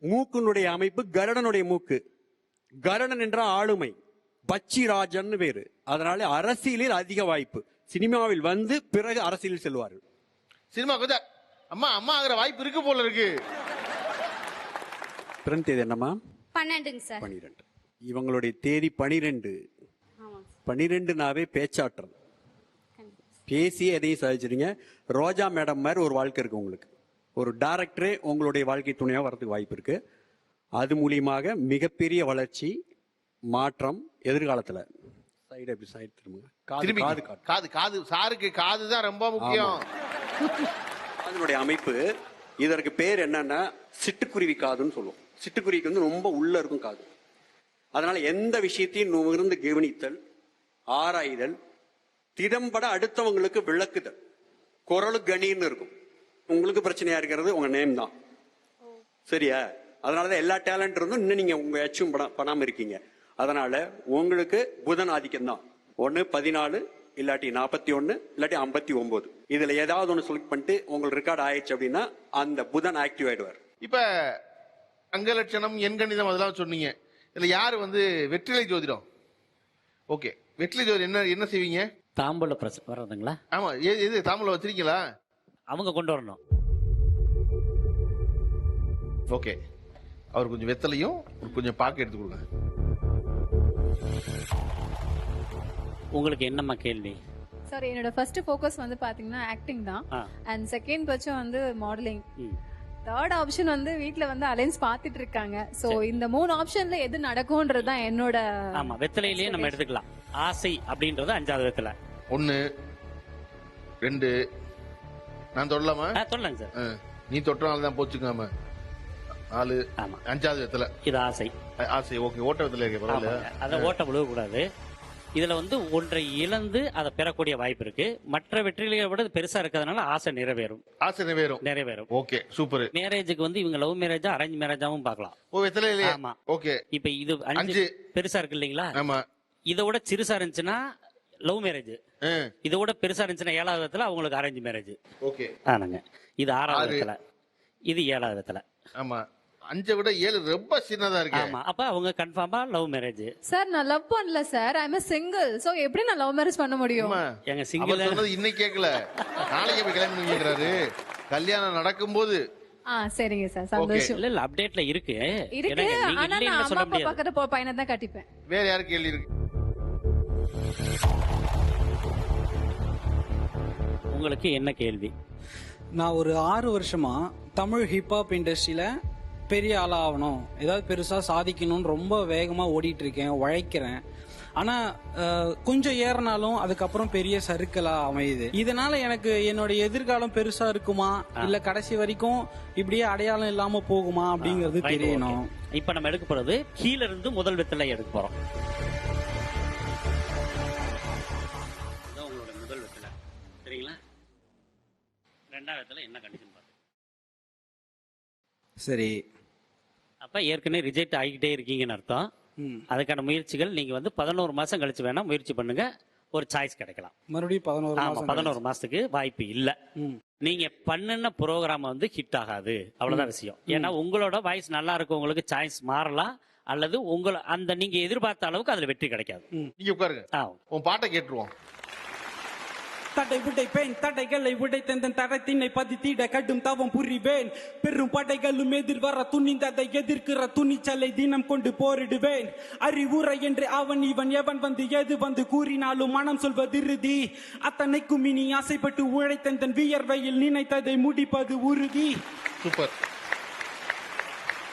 மூக்கினுடைய அமைப்பு கருடனுடைய மூக்கு. கருடன் என்ற ஆளுமை. பச்சிராஜன் பேரு. அதனால அரசியலில் அதிக வாய்ப்பு. சினிமாவில் வந்து பிறகு அரசியலில் செல்வார்கள். சினிமா கொஞ்சம் அம்மா அம்மா ஆகிற வாய்ப்பு இருக்கு போல இருக்கு. பிறந்த தேதி என்னம்மா? 12ங்க சார். 12. இவங்களுடைய தேதி 12. 12நாவே பேச்சாற்றல். பேசி எதையும் சாதிச்சிருங்க. ரோஜா மேடம் மாதிரி ஒரு வாழ்க்கை இருக்கு உங்களுக்கு. ஒரு டைரக்டரே உங்களுடைய வாழ்க்கை துணையாக வரதுக்கு வாய்ப்பு இருக்கு. அது மூலியமாக மிகப்பெரிய வளர்ச்சி, மாற்றம் எதிர்காலத்துல. சைடு எப்படி சைடு திரும்புங்க. காது காது காது சாருக்கு காது தான் ரொம்ப முக்கியம். அதனுடைய அமைப்பு. இதற்கு பேர் என்னன்னா சிட்டுக்குருவி காதுன்னு சொல்லுவோம். சிட்டுக்குருவிக்கு வந்து ரொம்ப உள்ள இருக்கும் காது. அதனால எந்த விஷயத்தையும் நுகர்ந்து கவனித்தல், ஆராய்தல், திறம்பட அடுத்தவங்களுக்கு விளக்குதல், குரலு கணின்னு இருக்கும். உங்களுக்கு பிரச்சனையா இருக்கிறது உங்க நேம் தான். சரியா? அதனாலதான் எல்லா டேலண்ட் இருந்தும் இன்னும் நீங்க உங்க அச்சீவ் பண்ணாம இருக்கீங்க. அதனால உங்களுக்கு புதன் ஆதிக்கம் தான். 1, 14, இல்லாட்டி 41, இல்லாட்டி 59. இதுல ஏதாவது ஒண்ணு செலக்ட் பண்ணிட்டு உங்களுக்கு ரெக்கார்ட் ஆயிடுச்சு அப்படின்னா அந்த புதன் ஆக்டிவ் ஆயிடுவார். இப்ப அங்கலட்சணம், எண்கணிதம் அதெல்லாம் சொன்னீங்க. இதுல யாரு வந்து வெற்றிலை ஜோதிடம்? ஓகே, வெற்றிலை ஜோதிடம் என்ன செய்வீங்க? தாம்பூல வர்றதுங்களா? ஆமா, எது தாம்பூல வச்சிருக்கீங்களா? அவங்க கொண்டு வரணும். ஓகே, அவர் கொஞ்சம் வெத்தலையும் கொஞ்சம் பாக்கு எடுத்து கொடுங்க. உங்களுக்கு என்னம்மா கேள்வி? சார், என்னோட ஃபர்ஸ்ட் ஃபோக்கஸ் வந்து பாத்தீங்கன்னா ஆக்டிங் தான். அண்ட் செகண்ட் பட்சம் வந்து மாடலிங். தேர்ட் ஆப்ஷன் வந்து வீட்ல வந்து அலைன்ஸ் பாத்துட்டு இருக்காங்க. சோ இந்த 3 ஆப்ஷன்ல எது நடக்கும்ன்றது தான் என்னோட. ஆமா, வெத்தலையிலேயே நம்ம எடுத்துக்கலாம். ஆசை அப்படின்றது 5வது வெத்தலை. 1, 2 நான் தொடலாமா? தொடலாங்க சார். நீ தொட்டனால தான் போச்சுக்காம 4. 5வது வெத்தலை. இது ஆசை. ஆசை. ஓகே, ஓட்ட வெத்தலை இருக்கு. பரவாயில்ல, அத ஓட்ட விழுக கூடாது. இதுல வந்து ஒன்றை இழந்து அதை பெறக்கூடிய வாய்ப்பு இருக்கு. மற்ற வெற்றிகளை விட பெருசா இருக்கிறதுனால ஆசை நிறைவேறும். ஆசை நிறைவேறும். Okay, super. மேரேஜுக்கு வந்து இவங்க லவ் மேரேஜா அரேஞ்ச் மேரேஜாவும் பார்க்கலாம். ஓ, வெத்தலையிலே. ஆமா. ஓகே. இப்ப இது 5 பெருசா இருக்கு இல்லீங்களா? ஆமா. இதோட சிறுசா இருந்துச்சுன்னா லவ் மேரேஜ். இதோட பெருசா இருந்துச்சுன்னா 7வது வெத்தலை அவங்களுக்கு அரேஞ்ச் மேரேஜ். ஓகே. ஆனாங்க. இது 6வது வெத்தலை. இது 7வது வெத்தலை. ஆமா, 5 விட 7 ரொம்ப சின்னதா இருக்கு. ஆமா, அப்ப அவங்க கன்ஃபார்மா லவ் மேரேஜ். சார், நான் லவ் பண்ணல சார். ஐ அம் சிங்கிள். சோ எப்படி நான் லவ் மேரேஜ் பண்ண முடியும்? எங்க சிங்கிள் சொன்னது இன்னைக்கு கேட்கல, நாளைக்கு போய் கல்யாணம் பண்ணிக்கிறாரு. கல்யாணம் நடக்கும்போது. சரிங்க சார், சந்தோஷம். இல்ல அப்டேட்ல இருக்கு. ஆனா நான் அம்மா அப்பா பக்கத்துல பையனை தான் கட்டிப்பேன். வேற யாரு கேள்வி இருக்கு? உங்களுக்கு என்ன கேள்வி? நான் ஒரு 6 வருஷமா தமிழ் ஹிப்ஹாப் இண்டஸ்ட்ரியில பெரிய ஆளா ஆகணும், ஏதாவது பெருசா சாதிக்கணும்னு ரொம்ப வேகமா ஓடிட்டு இருக்கேன், உழைக்கிறேன். ஆனா கொஞ்சம் ஏறினாலும் அதுக்கப்புறம் பெரிய சறுக்கலா அமையுது. இதனால எனக்கு என்னோட எதிர்காலம் பெருசா இருக்குமா, இல்ல கடைசி வரைக்கும் இப்படியே அடையாளம் இல்லாம போகுமா அப்படிங்கறது தெரியணும். இப்ப நம்ம எடுக்க போறது கீழ இருந்து முதல் வெத்தலை எடுக்க போறோம். உங்களோட முதல் வெத்தலை சரிங்களா? 2வது வெத்தலை என்ன கண்டிஷன் பாருங்க. சரி, அப்ப ஏற்கனவே ரிஜெக்ட் ஆகிக்கிட்டே இருக்கீங்கன்னு அர்த்தம். அதுக்கான முயற்சிகள் நீங்க வந்து 11 மாசம் கழிச்சு வேணா முயற்சி பண்ணுங்க. ஒரு சாய்ஸ் கிடைக்கலாம். மறுபடியும் 11 மாசத்துக்கு வாய்ப்பு இல்ல. நீங்க பண்ணுன ப்ரோக்ராம் வந்து ஹிட் ஆகாது, அவ்வளவுதான் விஷயம். ஏன்னா உங்களோட வாய்ஸ் நல்லா இருக்கும், உங்களுக்கு சாய்ஸ் மாறலாம். அல்லது உங்களை அந்த நீங்க எதிர்பார்த்த அளவுக்கு அதுல வெற்றி கிடைக்காது. நீங்க உட்காருங்க, உன் பாட்டை கேட்டுருவோம். தடை உடைப்பேன், தடைகளை உடைத்தந்தன் தரத்தினை பதித்திட கடும் தவம் புரிவேன். பெரும் படைகளும் எதிர்வர துணிந்ததை எதிர்க்கிற துணிச்சலை தினம் கொண்டு போரிடுவேன். அறிவுரை என்று அவன் இவன் எவன் வந்து எது வந்து கூறினாலும் மனம் சொல்வதிருதி. அத்தனைக்கும் இனி ஆசைப்பட்டு உழைத்தந்தன் வியர்வையில் நினைத்ததை முடிப்பது உறுதி. Super,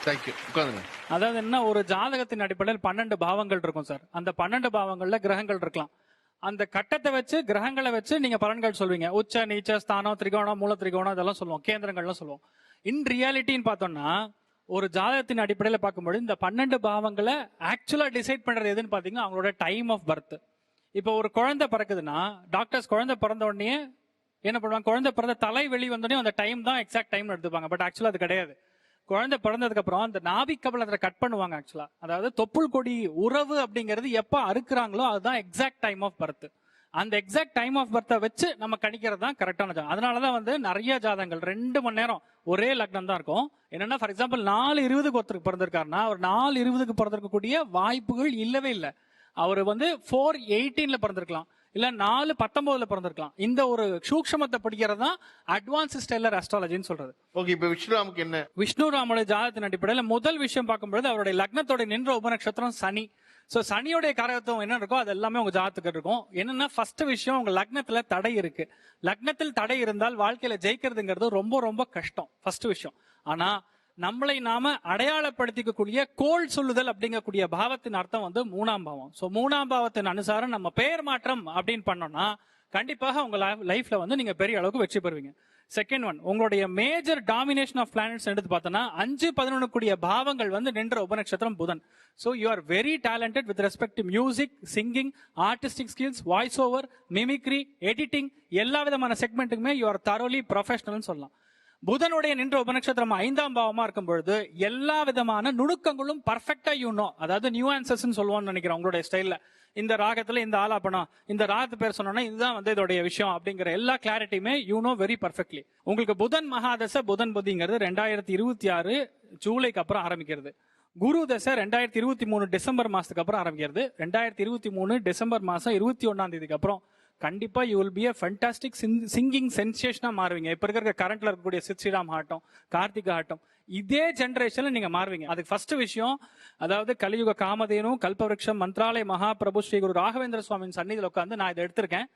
thank you. உட்காருங்க. அதாவது என்ன, ஒரு ஜாதகத்தின் அடிப்படையில் 12 பாவங்கள் இருக்கும் சார். அந்த 12 பாவங்கள்ல கிரகங்கள் இருக்கலாம். அந்த கட்டத்தை வச்சு கிரகங்களை வச்சு நீங்க பலன்கள் சொல்வீங்க. உச்ச நீச்ச ஸ்தானம் திரிகோணம் மூல திரிகோணம் இதெல்லாம் சொல்லுவோம், கேந்திரங்கள்லாம் சொல்லுவோம். இன் ரியாலிட்டின்னு பார்த்தோம்னா ஒரு ஜாதகத்தின் அடிப்படையில் பார்க்கும்போது இந்த 12 பாவங்களை ஆக்சுவலா டிசைட் பண்றது எதுன்னு பாத்தீங்கன்னா அவங்களோட டைம் ஆஃப் பர்த். இப்போ ஒரு குழந்தை பிறக்குதுன்னா டாக்டர்ஸ் குழந்தை பிறந்த உடனே என்ன பண்ணுவாங்க, குழந்தை பிறந்த தலை வெளி வந்தோடனே அந்த டைம் தான் எக்ஸாக்ட் டைம் எடுத்துப்பாங்க. பட் ஆக்சுவலா அது கிடையாது. குழந்தை பிறந்ததுக்கு அப்புறம் அந்த நாபிக் கபலத்தை கட் பண்ணுவாங்க. ஆக்சுவலா அதாவது தொப்புள் கொடி உறவு அப்படிங்கிறது எப்ப அறுக்குறாங்களோ அதுதான் எக்ஸாக்ட் டைம் ஆஃப் பர்த். அந்த எக்ஸாக்ட் டைம் ஆஃப் பர்த்தை வச்சு நம்ம கணிக்கிறது தான் கரெக்டான ஜாதகம். அதனாலதான் வந்து நிறைய ஜாதகங்கள் 2 மணி நேரம் ஒரே லக்னம் தான் இருக்கும். என்னன்னா ஃபார் எக்ஸாம்பிள் 4:20 ஒருத்தருக்கு பிறந்திருக்காருன்னா அவர் 4:20 பிறந்திருக்கக்கூடிய வாய்ப்புகள் இல்லவே இல்லை. அவர் வந்து 4:18 பிறந்திருக்கலாம், இல்ல 4:19 பிறந்திருக்கலாம். இந்த ஒரு சூக்ஷமத்தை படிக்கிறது தான் அட்வான்ஸ் ஸ்டெல்லர் அஸ்ட்ராலஜின்னு சொல்றது. ஓகே, இப்போ விஷ்ணுராமுக்கு என்ன? விஷ்ணுராமோட ஜாதகத்தின் அடிப்படையில் முதல் விஷயம் பார்க்கும்போது அவருடைய லக்னத்தோட நின்ற உபநட்சத்திரம் சனி. சோ சனியோடைய காரகத்துவம் என்ன இருக்கோ அது எல்லாமே உங்க ஜாதகத்துக்கு இருக்கும். என்னன்னா ஃபர்ஸ்ட் விஷயம், உங்க லக்னத்துல தடை இருக்கு. லக்னத்தில் தடை இருந்தால் வாழ்க்கையில ஜெயிக்கிறதுங்கிறது ரொம்ப ரொம்ப கஷ்டம், ஃபர்ஸ்ட் விஷயம். ஆனா நம்மளை நாம அடையாளப்படுத்திக்கக்கூடிய கோள் சொல்லுதல் அப்படிங்கக்கூடிய பாவத்தின் அர்த்தம் வந்து 3ஆம் பாவம். சோ 3ஆம் பாவத்தின் அனுசாரம் நம்ம பெயர் மாற்றம் அப்படின்னு பண்ணோம்னா கண்டிப்பாக உங்க லைஃப்ல வந்து நீங்க பெரிய அளவுக்கு வெற்றி பெறுவீங்க. செகண்ட் ஒன், உங்களுடைய மேஜர் டாமினேஷன் ஆஃப் பிளானட்ஸ் எடுத்து பார்த்தோம்னா 5-11 கூடிய பாவங்கள் வந்து நின்ற உபநட்சத்திரம் புதன். So you are very talented with respect to music, singing, artistic skills, voice over, mimicry, editing, எல்லா விதமான செக்மெண்ட்டுக்குமே யூ ஆர் தரோலி ப்ரொஃபஷனல்னு சொல்லலாம். புதனுடைய நின்ற உபநட்சத்திரம் 5ஆம் பாவமா இருக்கும் பொழுது எல்லா விதமான நுணுக்கங்களும் பர்ஃபெக்டா அதாவது நியூஆன்சஸ் சொல்லுவோம்னு நினைக்கிறேன். உங்களுடைய ஸ்டைல்ல இந்த ராகத்துல இந்த ஆலாபனம், இந்த ராகத்து பேர் சொன்னோம்னா இதுதான் வந்து இதோடைய விஷயம் அப்படிங்கிற எல்லா கிளாரிட்டியுமே வெரி பர்ஃபெக்ட்லி. உங்களுக்கு புதன் மகாதசை புதன் புத்திங்கிறது 2026 ஜூலைக்கு அப்புறம் ஆரம்பிக்கிறது. குரு தசை 2023 டிசம்பர் மாசத்துக்கு அப்புறம் ஆரம்பிக்கிறது. 2023 டிசம்பர் மாசம் 21ஆம் தேதிக்கு அப்புறம் கண்டிப்பா you will be a fantastic singing சென்சேஷனா மாறுவீங்க. இப்ப இருக்கிற கரண்ட்ல இருக்கக்கூடிய சித் ஸ்ரீராம் ஆகட்டும், கார்த்திகா ஆகட்டும், இதே ஜெனரேஷன்ல நீங்க மாறுவீங்க. அதுக்கு ஃபர்ஸ்ட் விஷயம், அதாவது கலியுக காமதேனு கல்பவருஷம் மந்த்ராலய மகாபிரபு ஸ்ரீ குரு ராகவேந்திர சுவாமியின் சன்னிதியில் உட்காந்து நான் இதை எடுத்திருக்கேன்.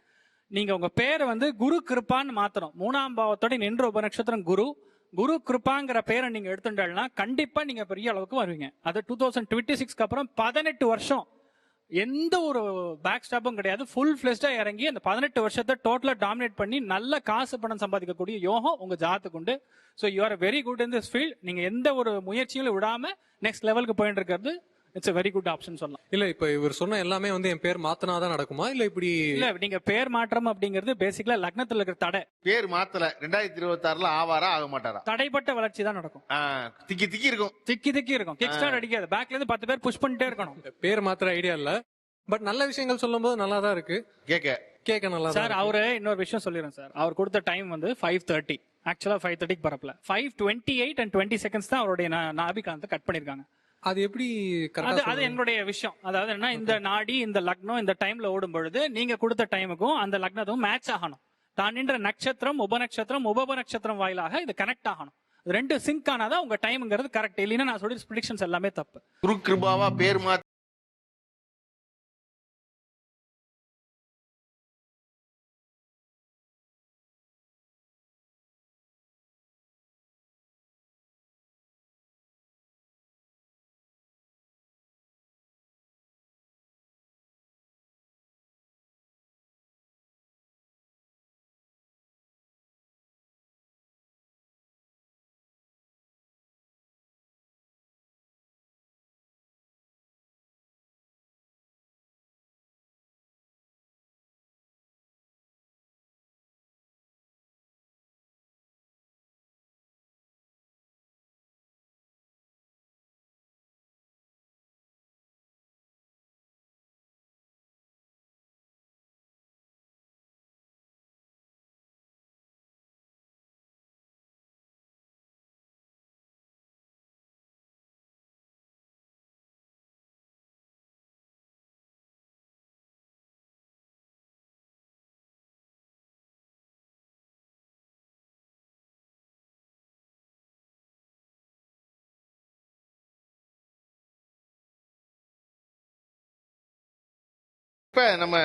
நீங்க உங்க பேரை வந்து குரு கிருப்பான்னு மாத்தணும். 3ஆம் பாவத்தோட நின்ற உபநட்சத்திரம் குரு. குரு கிருப்பாங்கிற பேரை நீங்க எடுத்துட்டா கண்டிப்பா நீங்க பெரிய அளவுக்கு வருவீங்க. அது 2026க்கு அப்புறம் 18 வருஷம் எந்த ஒரு பேக் ஸ்டாப்பும் கிடையாது. ஃபுல் ஃபிளெஷ்டா இறங்கி அந்த 18 வருஷத்தை டோட்டலா டாமினேட் பண்ணி நல்ல காசு பணம் சம்பாதிக்கக்கூடிய யோகம் உங்க ஜாதத்துக்கு உண்டு. So you are very good in this field. நீங்க எந்த ஒரு முயற்சியும் விடாம நெக்ஸ்ட் லெவலுக்கு போயிட்டு இருக்கிறது it's a very good option சொல்லலாம். இல்ல இப்ப இவர் சொன்ன எல்லாமே வந்து என் பேர் மாத்தினாதான் நடக்குமா, இல்ல இப்படி? இல்ல, நீங்க பேர் மாற்றம் அப்படிங்கிறது பேசிக்கலா லக்னத்துல இருக்கிற தடை. பேர் மாத்தல 2026ல ஆவாரா ஆக மாட்டாரா? தடைப்பட்ட வளர்ச்சி தான் நடக்கும். திக்கி திக்கி இருக்கும், திக்கி திக்கி இருக்கும். கிக் ஸ்டார்ட் அடிக்காது. பேக்ல இருந்து 10 பேர் புஷ் பண்ணிட்டே இருக்கணும். பேர் மாத்திர ஐடியா இல்ல, பட் நல்ல விஷயங்கள் சொல்லும் போது நல்லா தான் இருக்கு. கேட்க நல்லா சார். அவரு இன்னொரு விஷயம் சொல்லிடுறேன் சார். அவர் கொடுத்த டைம் வந்து 5:30. ஆக்சுவலா 5:30க்கு பரப்பல 5:28 and 20 seconds தான் அவருடைய நாபிகாந்த கட் பண்ணிருக்காங்க. அது எப்படி? அது என்னுடைய விஷயம். அதாவது என்ன, இந்த நாடி இந்த லக்னம் இந்த டைம்ல ஓடும் பொழுது நீங்க கொடுத்த டைமுக்கும் அந்த லக்னத்துக்கும் மேட்ச் ஆகணும். தான் நின்ற நட்சத்திரம் உபநட்சத்திரம் உபநட்சத்திரம் வாயிலாக இது கனெக்ட் ஆகணும். ரெண்டு சிங்க் ஆனாதான் உங்க டைம்ங்கிறது கரெக்ட். இல்லைன்னா நான் சொல்லி ப்ரிடிக்ஷன்ஸ் எல்லாமே தப்பு. குரு கிருபாவா பேர் இப்ப நம்ம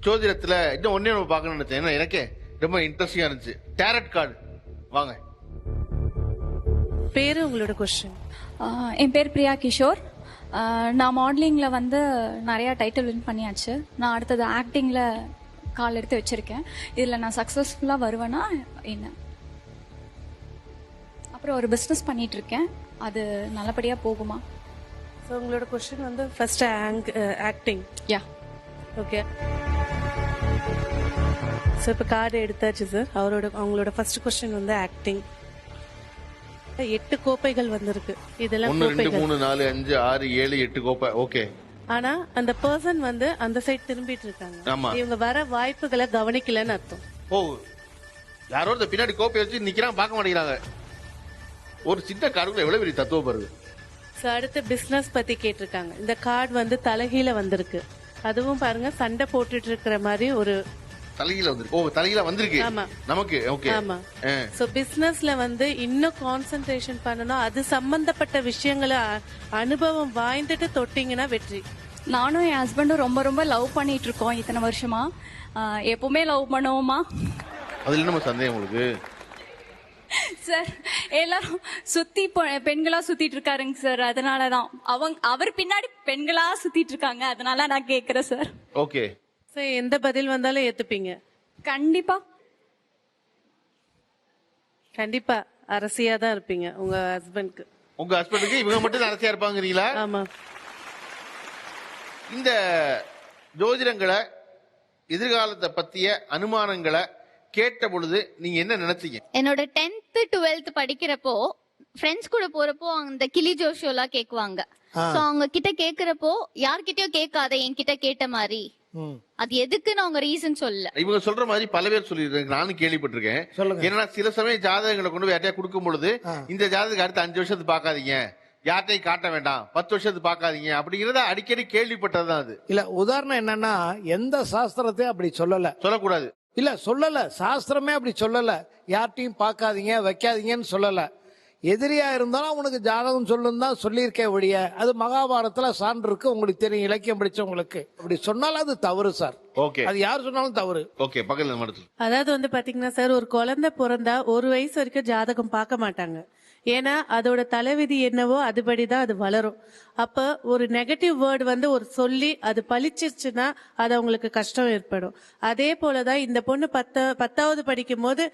ஜோதிடத்துல இன்னும் ஒன்னே நம்ம பார்க்கணும்னு நினைச்சேன். ஏன்னா எனக்கு ரொம்ப இன்ட்ரெஸ்டிங்கா இருந்துச்சு. டேரட் கார்டு வாங்க. பேரு உங்களோட கொஸ்டின். என் பேர் பிரியா கிஷோர். நான் மாடலிங்ல வந்து நிறைய டைட்டில் வின் பண்ணியாச்சு. நான் அடுத்தது ஆக்டிங்ல கால் எடுத்து வச்சிருக்கேன். இதுல நான் சக்சஸ்ஃபுல்லா வருவேனா என்ன? அப்புறம் ஒரு பிசினஸ் பண்ணிட்டு இருக்கேன், அது நல்லபடியா போகுமா? ஸோ உங்களோட கொஸ்டின் வந்து first acting. Yeah okay. So இப்போ கார்டு எடுத்தாச்சு சார். அவங்களோட ஃபர்ஸ்ட் கொஸ்டின் வந்து ஆக்டிங். 8 கோப்பைகள் வந்திருக்கு. இதெல்லாம் 1 2 3 4 5 6 7 8 கோப்பை. ஓகே. ஆனா அந்த பர்சன் வந்து அந்த சைடு திரும்பிட்டு இருக்காங்க. இவங்க வர வாய்ப்புகளை கவனிக்கலன்னு அர்த்தம். ஓ, யாரோ இந்த பின்னாடி கோப்பை வச்சு நிக்கிறாங்க, பார்க்க மாட்டேங்கிறாங்க. ஒரு சின்ன கார்டுக்குள்ள எவ்வளவு பெரிய தத்துவம் பாருங்க. ஸோ அடுத்து பிசினஸ் பத்தி கேட்டிருக்காங்க. இந்த கார்டு வந்து தலைகீழ வந்திருக்கு. அதுவும் பாருங்க சண்டை போட்டுட்டு இருக்கிற மாதிரி ஒரு தலைகீழ வந்திருக்கு. ஓ, தலைகீழ வந்திருக்கு நமக்கு. ஓகே. ஆமா. சோ பிசினஸ்ல வந்து இன்னும் கான்சென்ட்ரேஷன் பண்ணனும். அது சம்பந்தப்பட்ட விஷயங்களை அனுபவம் வாய்ந்துட்டு தொட்டிங்கன்னா வெற்றி. நானும் என் ஹஸ்பண்டும் ரொம்ப ரொம்ப லவ் பண்ணிட்டு இருக்கோம் இத்தனை வருஷமா. எப்பவுமே லவ் பண்ணுவோமா? அதுல என்ன சந்தேகம் உங்களுக்கு? சார் எல்லாரும் சுத்தி பெண்களா சுத்திட்டு இருக்காருங்க சார். அதனாலதான் அவர் பின்னாடி பெண்களா சுத்திட்டு இருக்காங்க. அதனால நான் கேக்குறேன் சார். ஓகே. சார் எந்த பதில் வந்தாலும் ஏத்துப்பீங்க? கண்டிப்பா கண்டிப்பா அரசியா தான் இருப்பீங்க உங்க ஹஸ்பண்ட்க்கு. உங்க ஹஸ்பண்டுக்கு இவங்க மட்டும் தான் அரசியா இருப்பாங்கறீங்களா? ஆமா. இந்த ஜோதிடங்களை எதிர்காலத்தை பத்திய அனுமானங்களை கேட்ட பொழுது நீங்க என்ன நினைச்சீங்க? என்னோட 10th 12th படிக்கிறப்போ ஃப்ரெண்ட்ஸ் கூட போறப்போ அந்த கிளி ஜோஷோலாம் கேக்குவாங்க. சோ அவங்க கிட்ட கேக்குறப்போ யார்கிட்டயோ கேட்காத என்கிட்ட கேட்ட மாதிரி. அது எதுக்குன்னு அவங்க ரீசன் சொல்லல. இவங்க சொல்ற மாதிரி பல பேர் சொல்லிருக்காங்க, நானும் கேள்விப்பட்டிருக்கேன். ஏன்னா சில சமயம் ஜாதகங்களை கொண்டு போய் யார்ட்டையா கொடுக்கும் பொழுது இந்த ஜாதகத்துக்கு அடுத்த 5 வருஷத்துக்கு பாக்காதீங்க, யார்ட்டையும் காட்ட வேண்டாம், 10 வருஷத்துக்கு பாக்காதீங்க அப்படிங்கறத அடிக்கடி கேள்விப்பட்டதுதான். அது இல்ல உதாரணம் என்னன்னா எந்த சாஸ்திரத்தையும் அப்படி சொல்லக்கூடாது. இல்ல சொல்லல, சாஸ்திரமே அப்படி சொல்லல. யார்ட்டையும் பார்க்காதீங்க வைக்காதீங்கன்னு சொல்லல. எதிரியா இருந்தாலும் அவனுக்கு ஜாதகம் சொல்லும் தான் சொல்லியிருக்கே ஒழிய அது மகாபாரதத்துல சான்று இருக்கு. உங்களுக்கு தெரியும், இலக்கியம் படிச்சவங்களுக்கு. அப்படி சொன்னாலும் அது தவறு சார். ஓகே. அது யார் சொன்னாலும் தவறு. ஓகே. பக்கத்துல அதாவது வந்து பாத்தீங்கன்னா சார், ஒரு குழந்தை பிறந்தா 1 வயசு வரைக்கும் ஜாதகம் பார்க்க மாட்டாங்க. ஏன்னா அதோட தலைவிதி என்னவோ அதுபடிதான் அது வளரும். அப்ப ஒரு நெகட்டிவ் வேர்டு வந்து ஒரு சொல்லி அது பழிச்சிருச்சுன்னா அது அவங்களுக்கு கஷ்டம் ஏற்படும். அதே போலதான் இந்த பொண்ணு 10வது படிக்கும் போது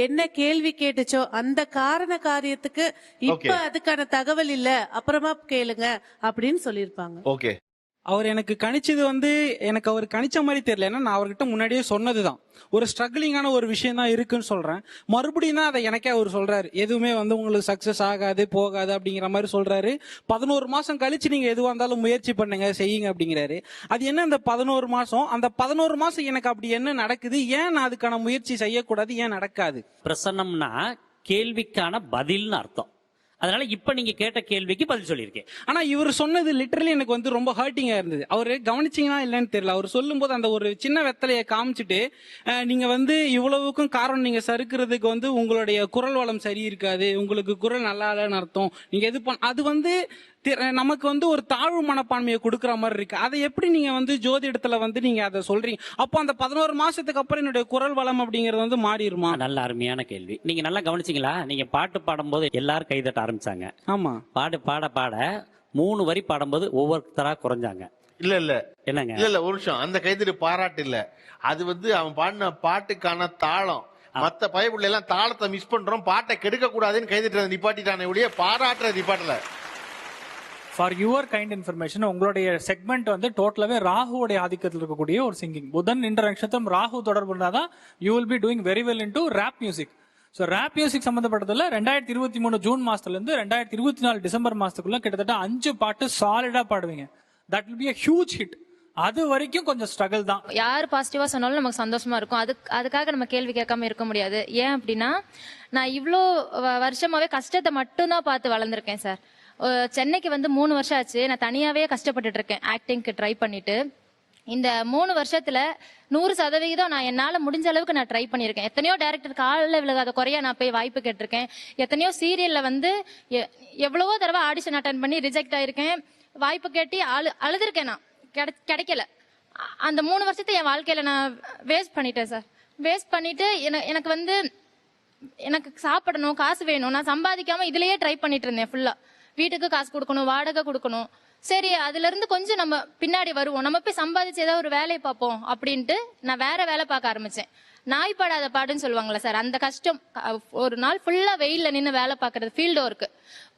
என்ன கேள்வி கேட்டுச்சோ அந்த காரியத்துக்கு இப்ப அதுக்கான தகவல் இல்ல, அப்புறமா கேளுங்க அப்படின்னு சொல்லிருப்பாங்க. ஓகே. அவர் எனக்கு கணிச்சது வந்து எனக்கு அவர் கணிச்ச மாதிரி தெரியல. ஏன்னா நான் அவர்கிட்ட முன்னாடியே சொன்னதுதான், ஒரு ஸ்ட்ரகிளிங்கான ஒரு விஷயம் தான் இருக்குன்னு சொல்றேன். மறுபடியும் தான் அதை எனக்கே அவர் சொல்றாரு, எதுவுமே வந்து உங்களுக்கு சக்சஸ் ஆகாது போகாது அப்படிங்கிற மாதிரி சொல்றாரு. 11 மாசம் கழிச்சு நீங்க எதுவா இருந்தாலும் முயற்சி பண்ணுங்க செய்யுங்க அப்படிங்கிறாரு. அது என்ன அந்த 11 மாசம், அந்த 11 மாசம் எனக்கு அப்படி என்ன நடக்குது, ஏன் நான் அதுக்கான முயற்சி செய்யக்கூடாது, ஏன் நடக்காது? பிரசன்னம்னா கேள்விக்கான பதில்னு அர்த்தம். அதனால இப்ப நீங்க கேட்ட கேள்விக்கு பதில் சொல்லியிருக்கேன். ஆனா இவர் சொன்னது லிட்டரலி எனக்கு வந்து ரொம்ப ஹர்ட்டிங்கா இருந்தது. அவரு கவனிச்சீங்கன்னா இல்லன்னு தெரியல, அவர் சொல்லும் போது அந்த ஒரு சின்ன வெத்தலையை காமிச்சிட்டு நீங்க வந்து இவ்வளவுக்கும் காரணம் நீங்க சறுக்கிறதுக்கு வந்து உங்களுடைய குரல் வளம் சரி இருக்காது, உங்களுக்கு குரல் நல்லா இல்லைன்னு அர்த்தம், நீங்க எது அது வந்து நமக்கு வந்து ஒரு தாழ்வு மனப்பான்மையை கொடுக்குற மாதிரி இருக்கு. அதை எப்படி நீங்க வந்து ஜோதிடத்துல வந்து நீங்க அதை சொல்றீங்க? அப்போ அந்த 11 மாசத்துக்கு அப்புறம் என்னுடைய குரல் வளம் அப்படிங்கறது வந்து மாறிடுமா? நல்ல அருமையான கேள்வி. நீங்க நல்லா கவனிச்சீங்களா? நீங்க பாட்டு பாடும்போது எல்லாரும் கைதட்ட ஆரம்பிச்சாங்க. ஆமா. பாட 3 வரி பாடும்போது ஒவ்வொருத்தரா குறைஞ்சாங்க. இல்ல என்னங்க? இல்ல ஒரு நிமிஷம். அந்த கைதட்டு பாராட்டு இல்ல, அது வந்து அவன் பாடின பாட்டுக்கான தாளம். மத்த பயப்புள்ள எல்லாம் தாளத்தை மிஸ் பண்றோம், பாட்டை கெடுக்க கூடாதுன்னு கைதட்டுறத நிப்பாட்டிட்டானே ஒழிய பாராட்டுற நிப்பாட்டல. ஃபார் யுவர் கைண்ட் இன்ஃபர்மேஷன், உங்களுடைய செக்மெண்ட் வந்து டோட்டலாவே ராகுவோடைய ஆதிக்கத்தில் இருக்கக்கூடிய ஒரு சிங்கிங். புதன் என்ற நட்சத்திரம் ராகு தொடர்புனாதான் you will be doing very well into rap music. So rap music சம்பந்தப்பட்டதுல 2023 ஜூன் மாசத்துல இருந்து 2024 டிசம்பர் மாசத்துக்குள்ள கிட்டத்தட்ட 5 பாட்டு சாலிடா பாடுவீங்க. That will be a huge hit. அது வரைக்கும் கொஞ்சம் ஸ்ட்ரகிள் தான். யார் பாசிட்டிவா சொன்னாலும் நமக்கு சந்தோஷமா இருக்கும். அதுக்காக நம்ம கேள்வி கேட்காம இருக்க முடியாது. ஏன் அப்படின்னா, நான் இவ்வளோ வருஷமாவே கஷ்டத்தை மட்டும்தான் பார்த்து வளர்ந்துருக்கேன் சார். சென்னைக்கு வந்து 3 வருஷம் ஆச்சு. நான் தனியாவே கஷ்டப்பட்டுட்டு இருக்கேன் ஆக்டிங்க்கு ட்ரை பண்ணிட்டு. இந்த 3 வருஷத்துல 100% நான் என்னால முடிஞ்ச அளவுக்கு நான் ட்ரை பண்ணிருக்கேன். எத்தனையோ டைரக்டர் காலில் விழுகாத குறையா நான் போய் வாய்ப்பு கேட்டிருக்கேன். எத்தனையோ சீரியல்ல வந்து எவ்வளவோ தடவை ஆடிஷன் அட்டன் பண்ணி ரிஜெக்ட் ஆயிருக்கேன். வாய்ப்பு கேட்டி அழுதுருக்கேன். நான் கிடைக்கல. அந்த 3 வருஷத்தை என் வாழ்க்கையில நான் வேஸ்ட் பண்ணிட்டேன் சார். வேஸ்ட் பண்ணிட்டு எனக்கு வந்து எனக்கு சாப்பிடணும், காசு வேணும், நான் சம்பாதிக்காம இதுலயே ட்ரை பண்ணிட்டு இருந்தேன் ஃபுல்லா. வீட்டுக்கு காசு கொடுக்கணும், வாடகை கொடுக்கணும். சரி, அதுல இருந்து கொஞ்சம் நம்ம பின்னாடி வருவோம், நம்ம போய் சம்பாதிச்சு ஏதாவது ஒரு வேலையை பார்ப்போம் அப்படின்ட்டு நான் வேற வேலை பார்க்க ஆரம்பிச்சேன். நாய் படாத பாடுன்னு சொல்லுவாங்களா சார், அந்த கஷ்டம். ஒரு நாள் ஃபுல்லா வெயில்ல நின்று வேலை பார்க்கறது, ஃபீல்டு ஒர்க்கு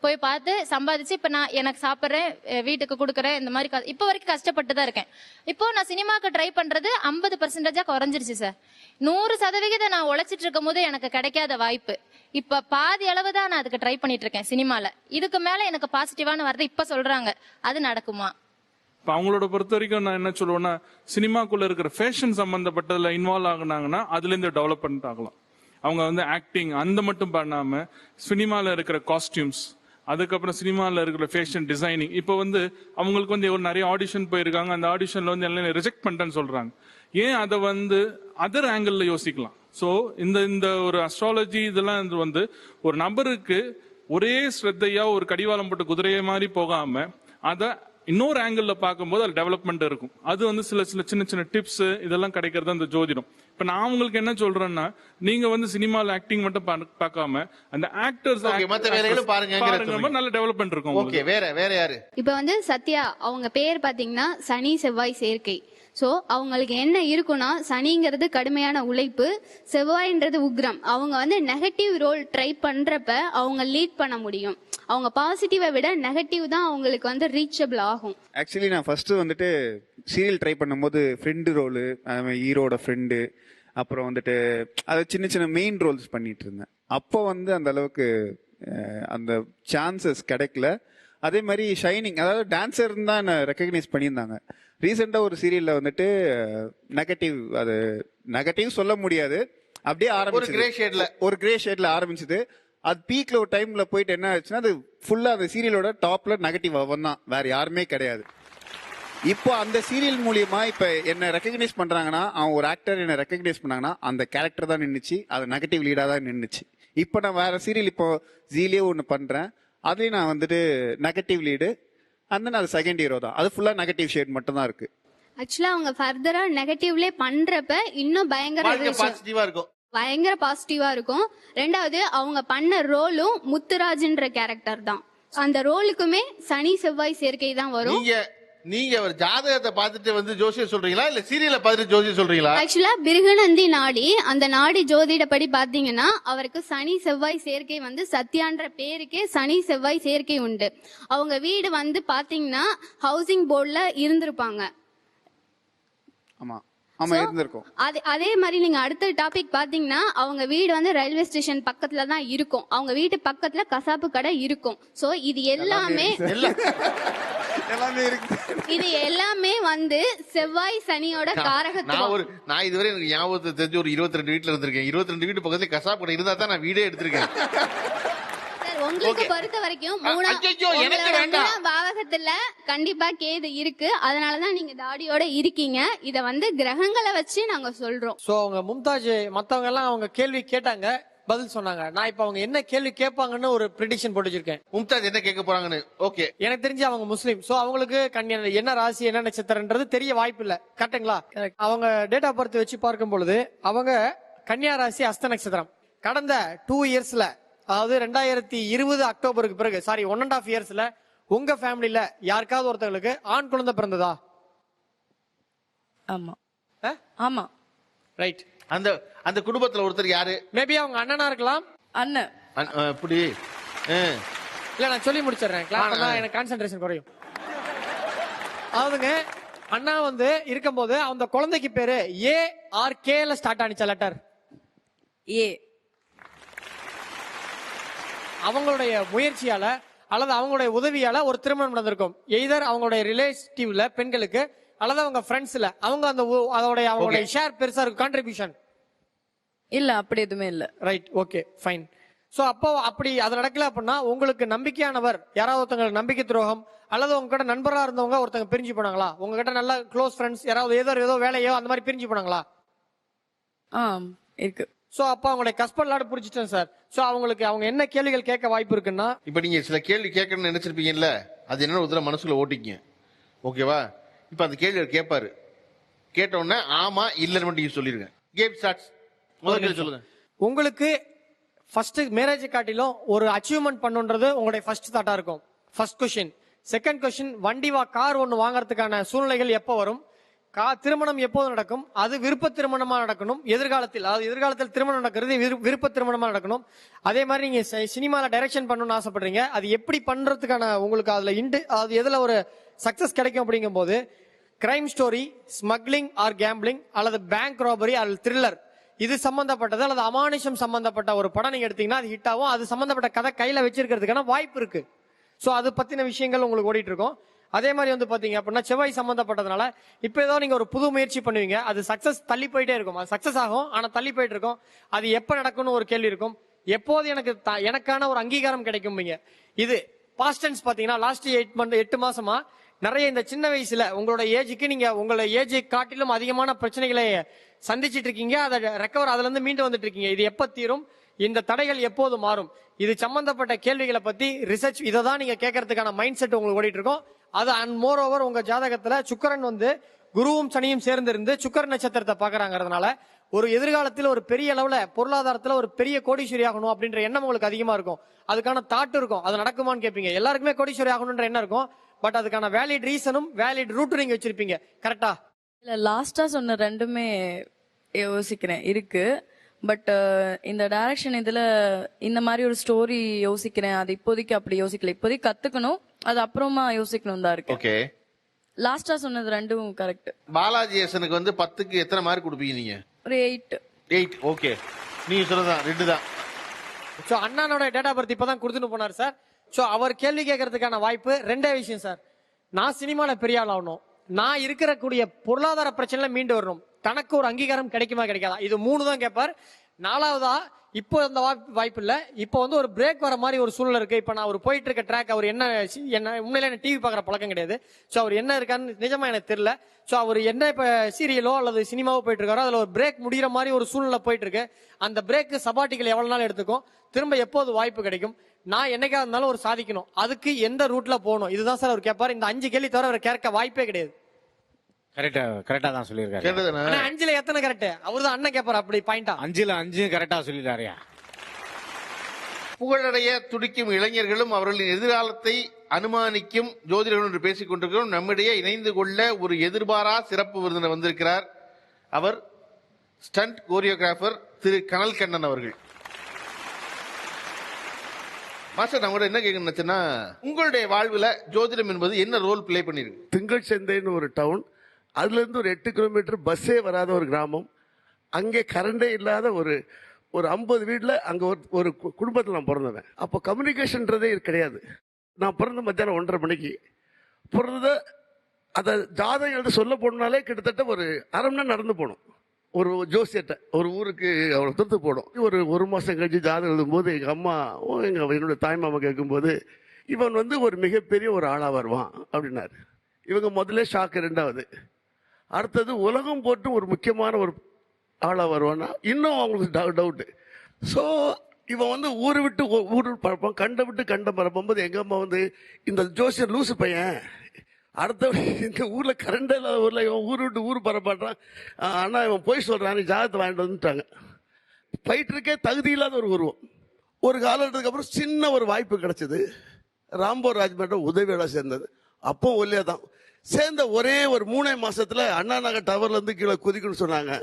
போய் பார்த்து சம்பாதிச்சு இப்ப நான் எனக்கு சாப்பிட்றேன், வீட்டுக்கு கொடுக்குறேன். இந்த மாதிரி இப்ப வரைக்கும் கஷ்டப்பட்டு தான் இருக்கேன். இப்போ நான் சினிமாக்கு ட்ரை பண்றது 50% குறைஞ்சிருச்சு சார். 100% நான் உழைச்சிட்டு இருக்கும் போது எனக்கு கிடைக்காத வாய்ப்பு இப்ப பாதி அளவு தான் நான் அதுக்கு ட்ரை பண்ணிட்டு இருக்கேன் சினிமால. இதுக்கு மேல எனக்கு பாசிட்டிவான வார்த்தை இப்ப சொல்றாங்க, அது நடக்குமா? இப்போ அவங்களோட பொறுத்த வரைக்கும் நான் என்ன சொல்லுவேன்னா, சினிமாக்குள்ள இருக்கிற ஃபேஷன் சம்பந்தப்பட்டதுல இன்வால்வ் ஆகுனாங்கன்னா அதுலேருந்து டெவலப்மெண்ட் ஆகலாம். அவங்க வந்து ஆக்டிங் அந்த மட்டும் பண்ணாம சினிமாவில் இருக்கிற காஸ்டியூம்ஸ், அதுக்கப்புறம் சினிமாவில் இருக்கிற ஃபேஷன் டிசைனிங். இப்போ வந்து அவங்களுக்கு வந்து ஒரு நிறைய ஆடிஷன் போயிருக்காங்க, அந்த ஆடிஷன்ல வந்து எல்லாம் ரிஜெக்ட் பண்ணிட்டேன்னு சொல்றாங்க. ஏன் அதை வந்து அதர் ஆங்கிள் யோசிக்கலாம். ஸோ இந்த ஒரு அஸ்ட்ராலஜி இதெல்லாம் வந்து ஒரு நபருக்கு ஒரே ஸ்ரத்தையா ஒரு கடிவாளம் போட்டு குதிரையை மாதிரி போகாம அதை இன்னொரு ஆங்கிள் பார்க்கும்போது அது டெவலப்மெண்ட் இருக்கும். அது வந்து சில சின்ன சின்ன டிப்ஸ் இதெல்லாம் கிடைக்கிறது அந்த ஜோதிடம். இப்ப நான் உங்களுக்கு என்ன சொல்றேன்னா, நீங்க வந்து சினிமால ஆக்டிங் மட்டும் பார்க்காம அந்த ஆக்டர்ஸ் மத்த வேலைகளும் பாருங்க, நல்ல டெவலப்மெண்ட் இருக்கும். ஓகே, வேற யாரு? இப்ப வந்து சத்யா அவங்க பேர் பாத்தீங்கன்னா சனி செவ்வாய் சேர்க்கை. ஸோ அவங்களுக்கு என்ன இருக்குன்னா, சனிங்கிறது கடுமையான உழைப்பு, செவ்வாய்ன்றது உக்ரம். அவங்க வந்து நெகட்டிவ் ரோல் ட்ரை பண்றப்ப அவங்க லீட் பண்ண முடியும். அவங்க பாசிட்டிவை விட நெகட்டிவ் தான் அவங்களுக்கு வந்து ரீச்சபிள் ஆகும். ஆக்சுவலி நான் ஃபர்ஸ்ட் வந்துட்டு சீரியல் ட்ரை பண்ணும்போது ஃப்ரெண்டு ரோலு, ஹீரோட ஃப்ரெண்டு, அப்புறம் வந்துட்டு அது சின்ன சின்ன மெயின் ரோல்ஸ் பண்ணிட்டு இருந்தேன். அப்போ வந்து அந்த அளவுக்கு அந்த சான்சஸ் கிடைக்கல. அதே மாதிரி ஷைனிங், அதாவது டான்ஸர் தான் என்ன ரெக்கக்னைஸ் பண்ணியிருந்தாங்க. ரீசெண்டா ஒரு சீரியல்ல வந்துட்டு நெகட்டிவ், அது நெகட்டிவ் சொல்ல முடியாது, அப்படியே ஆரம்பிச்சு ஒரு கிரே ஷேட்ல ஆரம்பிச்சது. அது பீக்ல ஒரு டைம்ல போயிட்டு என்ன ஆச்சுன்னா, அது ஃபுல்லா அந்த சீரியலோட டாப்ல நெகட்டிவ் அவன் தான், வேற யாருமே கிடையாது. இப்போ அந்த சீரியல் மூலியமா இப்ப என்ன ரெக்கக்னைஸ் பண்றாங்கன்னா, அவன் ஒரு ஆக்டர் என்ன ரெக்கக்னைஸ் பண்ணாங்கன்னா அந்த கேரக்டர் தான் நின்னுச்சு, அது நெகட்டிவ் லீடா தான் நின்னுச்சு. இப்போ நான் வேற சீரியல் இப்போ ஜீலியே ஒன்று பண்றேன், அதுலயும் நான் வந்துட்டு நெகட்டிவ் லீடு, அந்த அது செகண்ட் ஹீரோ தான், அது ஃபுல்லா நெகட்டிவ் ஷேட் மட்டும் தான் இருக்கு. ஆக்சுவலா அவங்க ஃபர்தரா நெகட்டிவ்லே பண்றப்ப இன்னும் பயங்கர பாசிட்டிவா இருக்கும். ரெண்டாவது அவங்க பண்ண ரோலும் முத்துராஜ்ன்ற கேரக்டர் தான். அந்த ரோலுக்குமே சனி செவ்வாய் சேர்க்கை தான் வரும். நீங்க ஒரு ஜாதகத்தை பார்த்துட்டு வந்து ஜோசியம் சொல்றீங்களா, இல்ல சீரியலை பார்த்துட்டு ஜோசியம் சொல்றீங்களா? ஆக்சுவலா பிருகநந்தி நாடி, அந்த நாடி ஜோதிடப்படி பாத்தீங்கன்னா அவருக்கு சனி செவ்வாய் சேர்க்கை வந்து சத்யான்ற பேருக்கே சனி செவ்வாய் சேர்க்கை உண்டு. அவங்க வீடு வந்து பாத்தீங்கன்னா ஹவுசிங் போர்டுல இருந்திருப்பாங்க. ஆமா ஆமா இருந்திருக்கும். அதே மாதிரி நீங்க அடுத்த டாபிக் பாத்தீங்கன்னா அவங்க வீடு வந்து ரயில்வே ஸ்டேஷன் பக்கத்துல தான் இருக்கும். அவங்க வீட்டு பக்கத்துல கசாப்பு கடை இருக்கும். சோ இது எல்லாமே இது எல்லாமே வந்து செவ்வாய் சனியோட காரகத்துவம். நான் இதுவரை எனக்கு ஞாபகத்தை தெரிஞ்சு ஒரு 22 வீட்டுல இருந்திருக்கேன். 22 வீட்டு பக்கத்துல கசாப்பு கடை இருந்தா தான் நான் வீடே எடுத்திருக்கேன். உங்களுக்கு பொறுத்த வரைக்கும் பாவகத்துல கண்டிப்பா கேது இருக்கு, அதனாலதான் நீங்க தாடியோட இருக்கீங்க. இத வந்து கிரகங்களை வச்சு நாங்க சொல்றோம். சோ அவங்க மும்தாஜ் மத்தவங்க எல்லாம் அவங்க கேள்வி கேட்டாங்க, பதில் சொன்னாங்க. நான் இப்ப அவங்க என்ன கேள்வி கேட்பாங்கன்னு ஒரு ப்ரெடிக்ஷன் போட்டு வச்சிருக்கேன். மும்தாஜ் என்ன கேட்க போறாங்கன்னு. ஓகே, எனக்கு தெரிஞ்சு அவங்க முஸ்லீம். சோ அவங்களுக்கு என்ன ராசி என்ன நட்சத்திரம்ன்றது தெரிய வாய்ப்பு இல்ல. கரெக்டுங்களா? அவங்க டேட் ஆஃப் பர்த் வச்சு பார்க்கும் பொழுது அவங்க கன்னியா ராசி அஸ்த நட்சத்திரம். கடந்த 2 இயர்ஸ்ல, அதாவது 2020 அக்டோபருக்கு பிறகு, சாரி 1.5 இயர்ஸ்ல உங்க ஃபேமிலில யாருக்காவது ஒருத்தங்களுக்கு ஆண் குழந்தை பிறந்ததா? ஆமா ஆமா ரைட். அந்த குடும்பத்துல ஒருத்தர் யாரு? மேபி அவங்க அண்ணனா இருக்கலாம். அண்ணன் அப்படி இல்ல, நான் சொல்லி முடிச்சிடுறேன். எனக்கு கான்சென்ட்ரேஷன் குறையும். அதாவதுங்க, அண்ணா வந்து இருக்கும்போது அந்த குழந்தைக்கு பேரு ARKல ஸ்டார்ட் ஆனிச்ச லெட்டர் ஏ. அவங்களுடைய முயற்சியால அல்லது அவங்களுடைய உதவியால ஒரு திருமணம் நடந்திருக்கும். எய்தர் அவங்களுடைய ரிலேட்டிவ்ல பெண்களுக்கு அல்லது அவங்க ஃப்ரெண்ட்ஸ்ல அவங்க அவங்களுடைய ஷேர் பெருசா இருக்கும், கான்ட்ரிபியூஷன் இல்ல, அப்படி எதுவுமே இல்ல. Right, okay, fine. சோ அப்போ அப்படி அது நடக்கல அப்படின்னா உங்களுக்கு நம்பிக்கையானவர் யாராவது ஒருத்தங்க நம்பிக்கை துரோகம் அல்லது உங்ககிட்ட நண்பரா இருந்தவங்க ஒருத்தங்க பிரிஞ்சு போனாங்களா? உங்ககிட்ட நல்ல க்ளோஸ் ஃப்ரெண்ட்ஸ் யாராவது ஏதோ வேலையோ அந்த மாதிரி பிரிஞ்சு போனாங்களா? இருக்கு. சோ அப்ப அவங்களுடைய கஸ்பல்லாடு புடிச்சிட்டேன் சார். சோ அவங்க என்ன கேள்விகள் கேட்க வாய்ப்பு இருக்குன்னா, இப்ப நீங்க சில கேள்வி கேட்கணும்னு நினைச்சிருப்பீங்கல்ல, அது என்ன ஒரு மனசுல ஓட்டிங்க. ஓகேவா? இப்ப அந்த கேள்வி கேட்பாரு, கேட்டோன்னே ஆமா இல்லைன்னு மட்டும் நீங்க சொல்லிருங்க. Game starts. முதல் கேள்வி சொல்லுங்க. உங்களுக்கு ஃபர்ஸ்ட் மேரேஜ் காட்டிலும் ஒரு அச்சீவ்மெண்ட் பண்ணுன்றது உங்களுடைய ஃபர்ஸ்ட் தாட்டா இருக்கும். First question. Second question, car ஒன்று வாங்குறதுக்கான சூழ்நிலைகள் எப்போ வரும்? திருமணம் எப்போது நடக்கும்? அது விருப்ப திருமணமா நடக்கணும் எதிர்காலத்தில். அதாவது எதிர்காலத்தில் திருமணம் நடக்கிறது விருப்ப திருமணமா நடக்கணும். அதே மாதிரி நீங்க சினிமால டைரக்ஷன் பண்ணணும்னு ஆசைப்படுறீங்க. அது எப்படி பண்றதுக்கான உங்களுக்கு அதுல அது எதுல ஒரு சக்சஸ் கிடைக்கும் அப்படிங்கும் போது crime story, smuggling or gambling, அல்லது பேங்க் ராபரி அல்லது த்ரில்லர், இது சம்பந்தப்பட்டது அல்லது அமானுஷம் சம்பந்தப்பட்ட ஒரு படம் நீங்க எடுத்தீங்கன்னா அது ஹிட் ஆகும். அது சம்பந்தப்பட்ட கதை கையில வச்சிருக்கிறதுக்கான வாய்ப்பு இருக்கு. ஸோ அது பத்தின விஷயங்கள் உங்களுக்கு ஓடிட்டு இருக்கும். அதே மாதிரி வந்து பாத்தீங்க அப்படின்னா செவ்வாய் சம்பந்தப்பட்டதுனால இப்போ ஏதோ நீங்க ஒரு புது முயற்சி பண்ணுவீங்க, அது சக்சஸ் தள்ளி போயிட்டே இருக்கும். அது சக்சஸ் ஆகும் ஆனா தள்ளி போயிட்டு இருக்கும். அது எப்ப நடக்கும்னு ஒரு கேள்வி இருக்கும். எப்போது எனக்கான ஒரு அங்கீகாரம் கிடைக்கும். இது பாஸ்ட் டென்ஸ் பாத்தீங்கன்னா லாஸ்ட் 8 மாசமா நிறைய இந்த சின்ன வயசுல உங்களோட ஏஜுக்கு நீங்க உங்களோட ஏஜை காட்டிலும் அதிகமான பிரச்சனைகளை சந்திச்சிட்டு இருக்கீங்க. அதை ரெக்கவர் அதுல இருந்து மீண்டு வந்துட்டு இருக்கீங்க. இது எப்ப தீரும்? இந்த தடைகள் எப்போது மாறும்? இது சம்பந்தப்பட்ட கேள்விகளை பத்தி ரிசர்ச் இதை தான் நீங்க கேட்கறதுக்கான மைண்ட் செட் உங்களுக்கு ஓடிட்டு இருக்கும். அது அண்ட் மோர் ஓவர் உங்க ஜாதகத்துல சுக்கிரன் வந்து குருவும் சனியும் சேர்ந்து இருந்து சுக்கிர நட்சத்திரத்தை பாக்குறாங்கிறதுனால ஒரு எதிர்காலத்தில் ஒரு பெரிய அளவுல பொருளாதாரத்துல ஒரு பெரிய கோடீஸ்வரி ஆகணும் அப்படின்ற எண்ணம் உங்களுக்கு அதிகமா இருக்கும். அதுக்கான தாட் இருக்கும். அது நடக்குமான்னு கேட்பீங்க. எல்லாருக்குமே கோடீஸ்வரி ஆகணும்ன்ற எண்ணம் இருக்கும். பட் அதுக்கான வேலிட் ரீசனும் வேலிட் ரூட்டும் நீங்க வச்சிருப்பீங்க. கரெக்டா? இல்ல, லாஸ்டா சொன்ன ரெண்டுமே யோசிக்கிறேன் இருக்கு. பட் இந்த டைரக்ஷன் இதுல இந்த மாதிரி ஒரு ஸ்டோரி யோசிக்கிறேன். அது இப்போதைக்கு அப்படி யோசிக்கல. இப்போதைக்கு கத்துக்கணும், அது அப்புறமா யோசிக்கணும் தான் இருக்கு. ஓகே, லாஸ்டா சொன்னது ரெண்டும் கரெக்ட். பாலாஜி எசனுக்கு வந்து 10க்கு எத்தனை மார்க் கொடுப்பீங்க நீங்க? ஒரு 8. ஓகே, நீங்க சொல்றதா 2 தான். சோ அண்ணனோட டேட் ஆஃப் பர்த் இப்பதான் கொடுத்துட்டு போனார் சார். சோ அவர் கேள்வி கேட்கறதுக்கான வாய்ப்பு ரெண்டே விஷயம் சார். நான் சினிமால பெரிய ஆள் ஆகணும், நான் இருக்கக்கூடிய பொருளாதார பிரச்சனைல மீண்டு வரணும், தனக்கு ஒரு அங்கீகாரம் கிடைக்குமா கிடைக்காதா, இது 3 தான் கேட்பார். 4வதா இப்போ அந்த வாய்ப்பு இல்ல. இப்போ வந்து ஒரு பிரேக் வர மாதிரி ஒரு சூழ்நிலை இருக்கு. இப்ப நான் ஒரு போயிட்டு இருக்க ட்ராக் அவர் என்ன உண்மையில என்ன டிவி பாக்குற பழக்கம் கிடையாது. சோ அவர் என்ன இருக்கான்னு நிஜமா எனக்கு தெரியல. சோ அவர் என்ன இப்ப சீரியலோ அல்லது சினிமாவோ போயிட்டு இருக்காரோ அதுல ஒரு பிரேக் முடிகிற மாதிரி ஒரு சூழ்நிலை போயிட்டு இருக்கு. அந்த பிரேக் சபாட்டிகள் எவ்வளவு நாள் எடுத்துக்கும், திரும்ப எப்போது வாய்ப்பு கிடைக்கும், நான் என்னைக்கா இருந்தாலும் ஒரு சாதிக்கணும், அதுக்கு எந்த ரூட்ல போகணும், இதுதான் சார் அவர் கேட்பாரு. இந்த 5 கேள்வி தவிர அவர் கேட்க வாய்ப்பே கிடையாது. கரெக்டா தான் சொல்லியிருக்காரு. 5ல எத்தனை கரெக்ட்? அவர்தான் அண்ணன் கேட்பாரு. அப்படி பாயிண்டா 5ல 5 கரெக்டா சொல்லிட்டாரியா? புகழடைய துடிக்கும் இளைஞர்களும் அவர்களின் எதிர்காலத்தை அனுமானிக்கும் ஜோதிடர்கள் என்று பேசிக் கொண்டிருக்கிறோம். நம்மிடையே இணைந்து கொள்ள ஒரு எதிர்பாரா சிறப்பு விருந்தினர் வந்திருக்கிறார். அவர் ஸ்டண்ட் கோரியோகிராஃபர் திரு கனல் கண்ணன் அவர்கள். மாஸ்டர், நான் கூட என்ன கேட்கணும்னு நினைச்சேன்னா, உங்களுடைய வாழ்வுல ஜோதிடம் என்பது என்ன ரோல் பிளே பண்ணிருக்கு? திங்கள் சந்தைன்னு ஒரு டவுன், அதுல இருந்து ஒரு 8 கிலோமீட்டர் பஸ்ஸே வராத ஒரு கிராமம், அங்கே கரண்டே இல்லாத ஒரு 50 வீட்டில் அங்கே ஒரு குடும்பத்தில் நான் பிறந்தவன். அப்போ கம்யூனிகேஷன்றதே கிடையாது. நான் பிறந்த மத்தியானம் 1:30 மணிக்கு பிறந்த அதை ஜாதகம் எழுத சொல்ல போனாலே கிட்டத்தட்ட ஒரு அரை மணி நேரம் நடந்து போகணும். ஒரு ஜோசியத்தை ஒரு ஊருக்கு அவரை தொத்து போடும். ஒரு மாதம் கழிச்சு ஜாதகம் எழுதும்போது எங்கள் அம்மா என்னோட தாய் மாமா கேட்கும்போது, இவன் வந்து ஒரு மிகப்பெரிய ஒரு ஆளாக வருவான் அப்படின்னாரு. இவங்க முதல்ல ஷாக்கு. 2வது அடுத்தது உலகம் போட்டு ஒரு முக்கியமான ஒரு ஆளாக வருவான்னா இன்னும் அவங்களுக்கு டவுட்டு. ஸோ இவன் வந்து ஊரை விட்டு ஊர் பறப்பான், கண்டை விட்டு கண்டம் பறப்போம்போது எங்கள் அம்மா வந்து, இந்த ஜோசியர் லூசு பையன், அடுத்த இந்த ஊரில் கரண்ட் இல்லாத ஊரில் இவன் ஊர் விட்டு ஊர் பரப்பாட்டான், ஆனால் இவன் போய் சொல்கிறான், ஜாதகத்தை வாங்கிட்டு வந்துட்டாங்க. ஃபைட்டருக்கே தகுதி இல்லாத ஒரு உருவம். ஒரு காலத்துக்கு அப்புறம் சின்ன ஒரு வாய்ப்பு கிடைச்சது. ராம்போ ராஜ்மேட்ட உதவியோட சேர்ந்தது. அப்போ ஒல்லியா தான் சேர்ந்த ஒரே ஒரு 3 மாசத்துல அண்ணா நகர் டவர்ல இருந்து கீழே குதிக்கணும்னு சொன்னாங்க.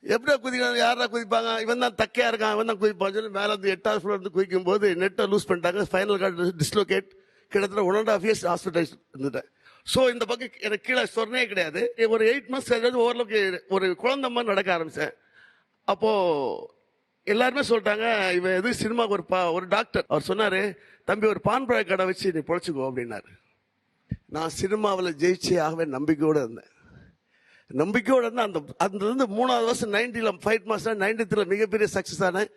எப்படியா குதிக்கணும், யாரா குதிப்பாங்க, இவன் தான் தக்கையா இருக்கான், இவன் தான் குதிப்பான்னு சொல்லி மேலே இருந்து 8வது ஃப்ளோர் இருந்து குதிக்கும் போது நெட்டை லூஸ் பண்ணிட்டாங்க. Final card dislocate. கிட்டத்தட்ட 1.5 இயர்ஸ் ஹாஸ்பிட்டலைஸ் இருந்துட்டேன். ஸோ இந்த பக்கம் எனக்கு கீழே சொன்னே கிடையாது. ஒரு 8 months ஓரளவுக்கு ஒரு குழந்தை மாதிரி நடக்க ஆரம்பித்தேன். அப்போது எல்லாருமே சொல்லிட்டாங்க, இவன் எது சினிமாவுக்கு ஒரு டாக்டர் அவர் சொன்னார், தம்பி ஒரு பான்பழ கடை வச்சு நீ பொழைச்சிக்கோ அப்படின்னாரு. நான் சினிமாவில் ஜெயிச்சே ஆகவே நம்பிக்கையோடு இருந்தேன். நம்பிக்கையோடு இருந்தேன். அந்த 3வது வருஷம் 90ல் ஃபைட் மாஸ்டர், 93ல் மிகப்பெரிய சக்ஸஸ் ஆனேன்.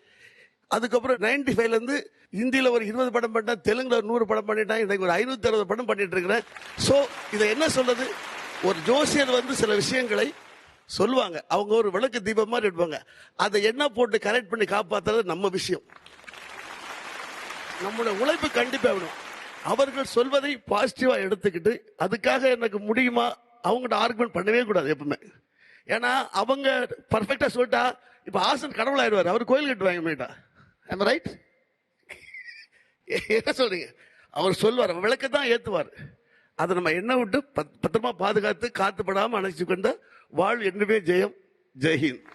அதுக்கப்புறம் 95லேருந்து ஹிந்தியில் ஒரு 20 படம் பண்ணிட்டேன், தெலுங்குல ஒரு 100 படம் பண்ணிட்டேன், இன்னைக்கு ஒரு 560 படம் பண்ணிட்டு இருக்கிறேன். ஸோ இதை என்ன சொல்றது, ஒரு ஜோசியர் வந்து சில விஷயங்களை சொல்லுவாங்க, அவங்க ஒரு விளக்கு தீபம் மாதிரி எடுப்பாங்க, அதை என்ன போட்டு கரெக்ட் பண்ணி காப்பாற்றுறது நம்ம விஷயம். நம்மளோட உழைப்பு கண்டிப்பாக வேணும். அவர்கள் சொல்வதை பாசிட்டிவாக எடுத்துக்கிட்டு அதுக்காக எனக்கு முடியுமா அவங்கள்ட்ட ஆர்குமெண்ட் பண்ணவே கூடாது. எப்பவுமே ஏன்னா அவங்க பர்ஃபெக்டா சொல்லிட்டா இப்ப ஆசன் கடவுள் ஆயிடுவார், அவர் கோயில் கட்டுவாங்க மேட்டா. ரைட்? என்ன சொல்றீங்க? அவர் சொல்வார், விளக்கத்தான் ஏத்துவார். அதை நம்ம எண்ணெய் விட்டு பத்திரமா பாதுகாத்து காத்துப்படாம அணைச்சு கொண்ட வாழ் என்றுமே ஜெயம். ஜெய்ஹிந்த்.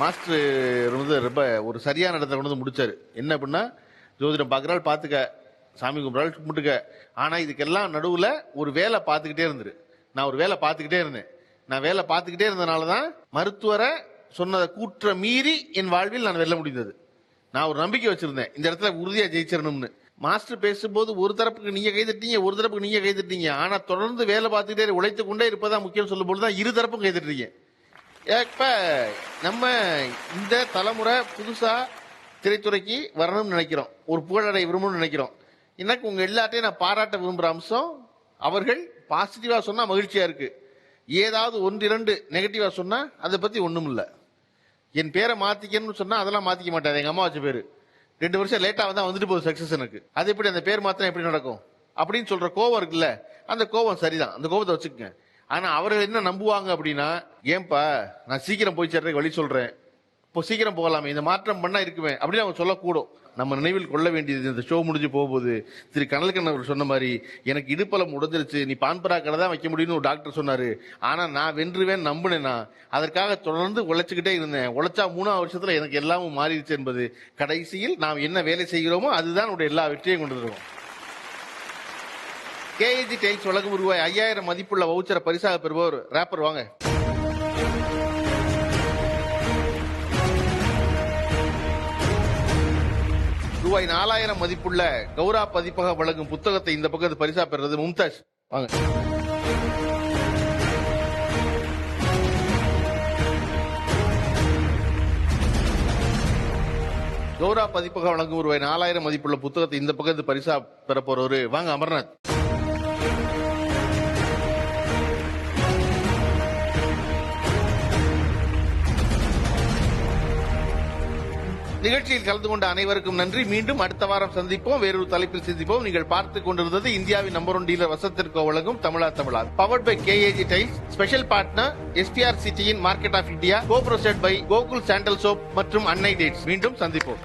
மாஸ்டர் வந்து ரொம்ப ஒரு சரியான இடத்துல கொண்டு வந்து முடிச்சாரு. என்ன அப்படின்னா, ஜோதிடம் பார்க்குறாள் பார்த்துக்க, சாமி கும்பிட்றாள் கும்பிட்டுக்க, ஆனா இதுக்கெல்லாம் நடுவுல ஒரு வேலை பார்த்துக்கிட்டே இருந்துரு. நான் ஒரு வேலை பார்த்துக்கிட்டே இருந்தேன். நான் வேலை பார்த்துக்கிட்டே இருந்தனால தான் மருத்துவரை சொன்னதை கூற்ற மீறி என் வாழ்வில் நான் வெல்ல முடிந்தது. நான் ஒரு நம்பிக்கை வச்சிருந்தேன், இந்த இடத்துல உறுதியா ஜெயிச்சிடணும்னு. மாஸ்டர் பேசும்போது ஒரு தரப்புக்கு நீங்க கைதட்டீங்க, ஒரு தரப்புக்கு நீங்க கைதட்டீங்க. ஆனா தொடர்ந்து வேலை பார்த்துக்கிட்டே உழைத்து கொண்டே இருப்பதான் முக்கியம் சொல்லும் போதுதான் இரு தரப்பும் கைதட்டுறீங்க. இப்ப நம்ம இந்த தலைமுறை புதுசா திரைத்துறைக்கு வரணும்னு நினைக்கிறோம், ஒரு புகழடை விரும்பணும்னு நினைக்கிறோம். எனக்கு உங்க எல்லாத்தையும் நான் பாராட்ட விரும்புற அம்சம், அவர்கள் பாசிட்டிவா சொன்னா மகிழ்ச்சியா இருக்கு, ஏதாவது ஒன்று இரண்டு நெகட்டிவா சொன்னா அதை பத்தி ஒண்ணும் இல்ல. என் பேரை மாத்திக்கணும்னு சொன்னா அதெல்லாம் மாத்திக்க மாட்டேன். எங்க அம்மா வச்ச பேரு 2 வருஷம் லேட்டா வந்தா வந்துட்டு போகுது சக்சஸ். எனக்கு அது எப்படி அந்த பேர் மாத்திரம் எப்படி நடக்கும் அப்படின்னு சொல்ற கோவம் இருக்குல்ல, அந்த கோவம் சரிதான், அந்த கோபத்தை வச்சுக்கங்க. ஆனா அவர்கள் என்ன நம்புவாங்க அப்படின்னா, ஏன்பா நான் சீக்கிரம் போய் சேர்றதுக்கு வழி சொல்றேன், இப்போ சீக்கிரம் போகலாமே, இந்த மாற்றம் பண்ணா இருக்குமே அப்படின்னு அவங்க சொல்லக்கூடும். நம்ம நினைவில் கொள்ள வேண்டியது, இந்த ஷோ முடிஞ்சு போகும்போது திரு கனல்கண்ணன் அவர் சொன்ன மாதிரி, எனக்கு இடுப்பலம் உடஞ்சிருச்சு, நீ பான்பரா கடை தான் வைக்க முடியும்னு ஒரு டாக்டர் சொன்னாரு. ஆனா நான் வென்றுவேன் நம்பினேன்னா அதற்காக தொடர்ந்து உழைச்சுக்கிட்டே இருந்தேன். உழைச்சா 3ஆவது வருஷத்துல எனக்கு எல்லாமும் மாறிடுச்சு என்பது கடைசியில் நாம் என்ன வேலை செய்கிறோமோ அதுதான் நம்முடைய எல்லா வெற்றியும் கொண்டு வருவோம். கேஏஜி டைல்ஸ் வழங்கும் ரூபாய் 5000 மதிப்புள்ள வவுச்சரை பரிசாக பெறுபவர் ரேப்பர் வாங்க. ரூபாய் 4000 மதிப்புள்ள கௌரா பதிப்பக வழங்கும் புத்தகத்தை இந்த பக்கத்து பரிசா பெறுறது மும்தாஜ் வாங்க. கௌரா பதிப்பக வழங்கும் ரூபாய் 4000 மதிப்புள்ள புத்தகத்தை இந்த பக்கத்து பரிசா பெற போறவரு வாங்க அமர்நாத். நிகழ்ச்சியில் கலந்து கொண்ட அனைவருக்கும் நன்றி. மீண்டும் அடுத்த வாரம் சந்திப்போம், வேறொரு தலைப்பில் சிந்திப்போம். நீங்கள் பார்த்துக் கொண்டிருந்தது இந்தியாவின் நம்பர் 1 டீலர் வசந்த் கோ வழங்கும் தமிழா. Powered by KAG tiles, special partner SPR சிட்டியின் market of India, co presented by Gokul sandal soap மற்றும் அன்னை டேட்ஸ். மீண்டும் சந்திப்போம்.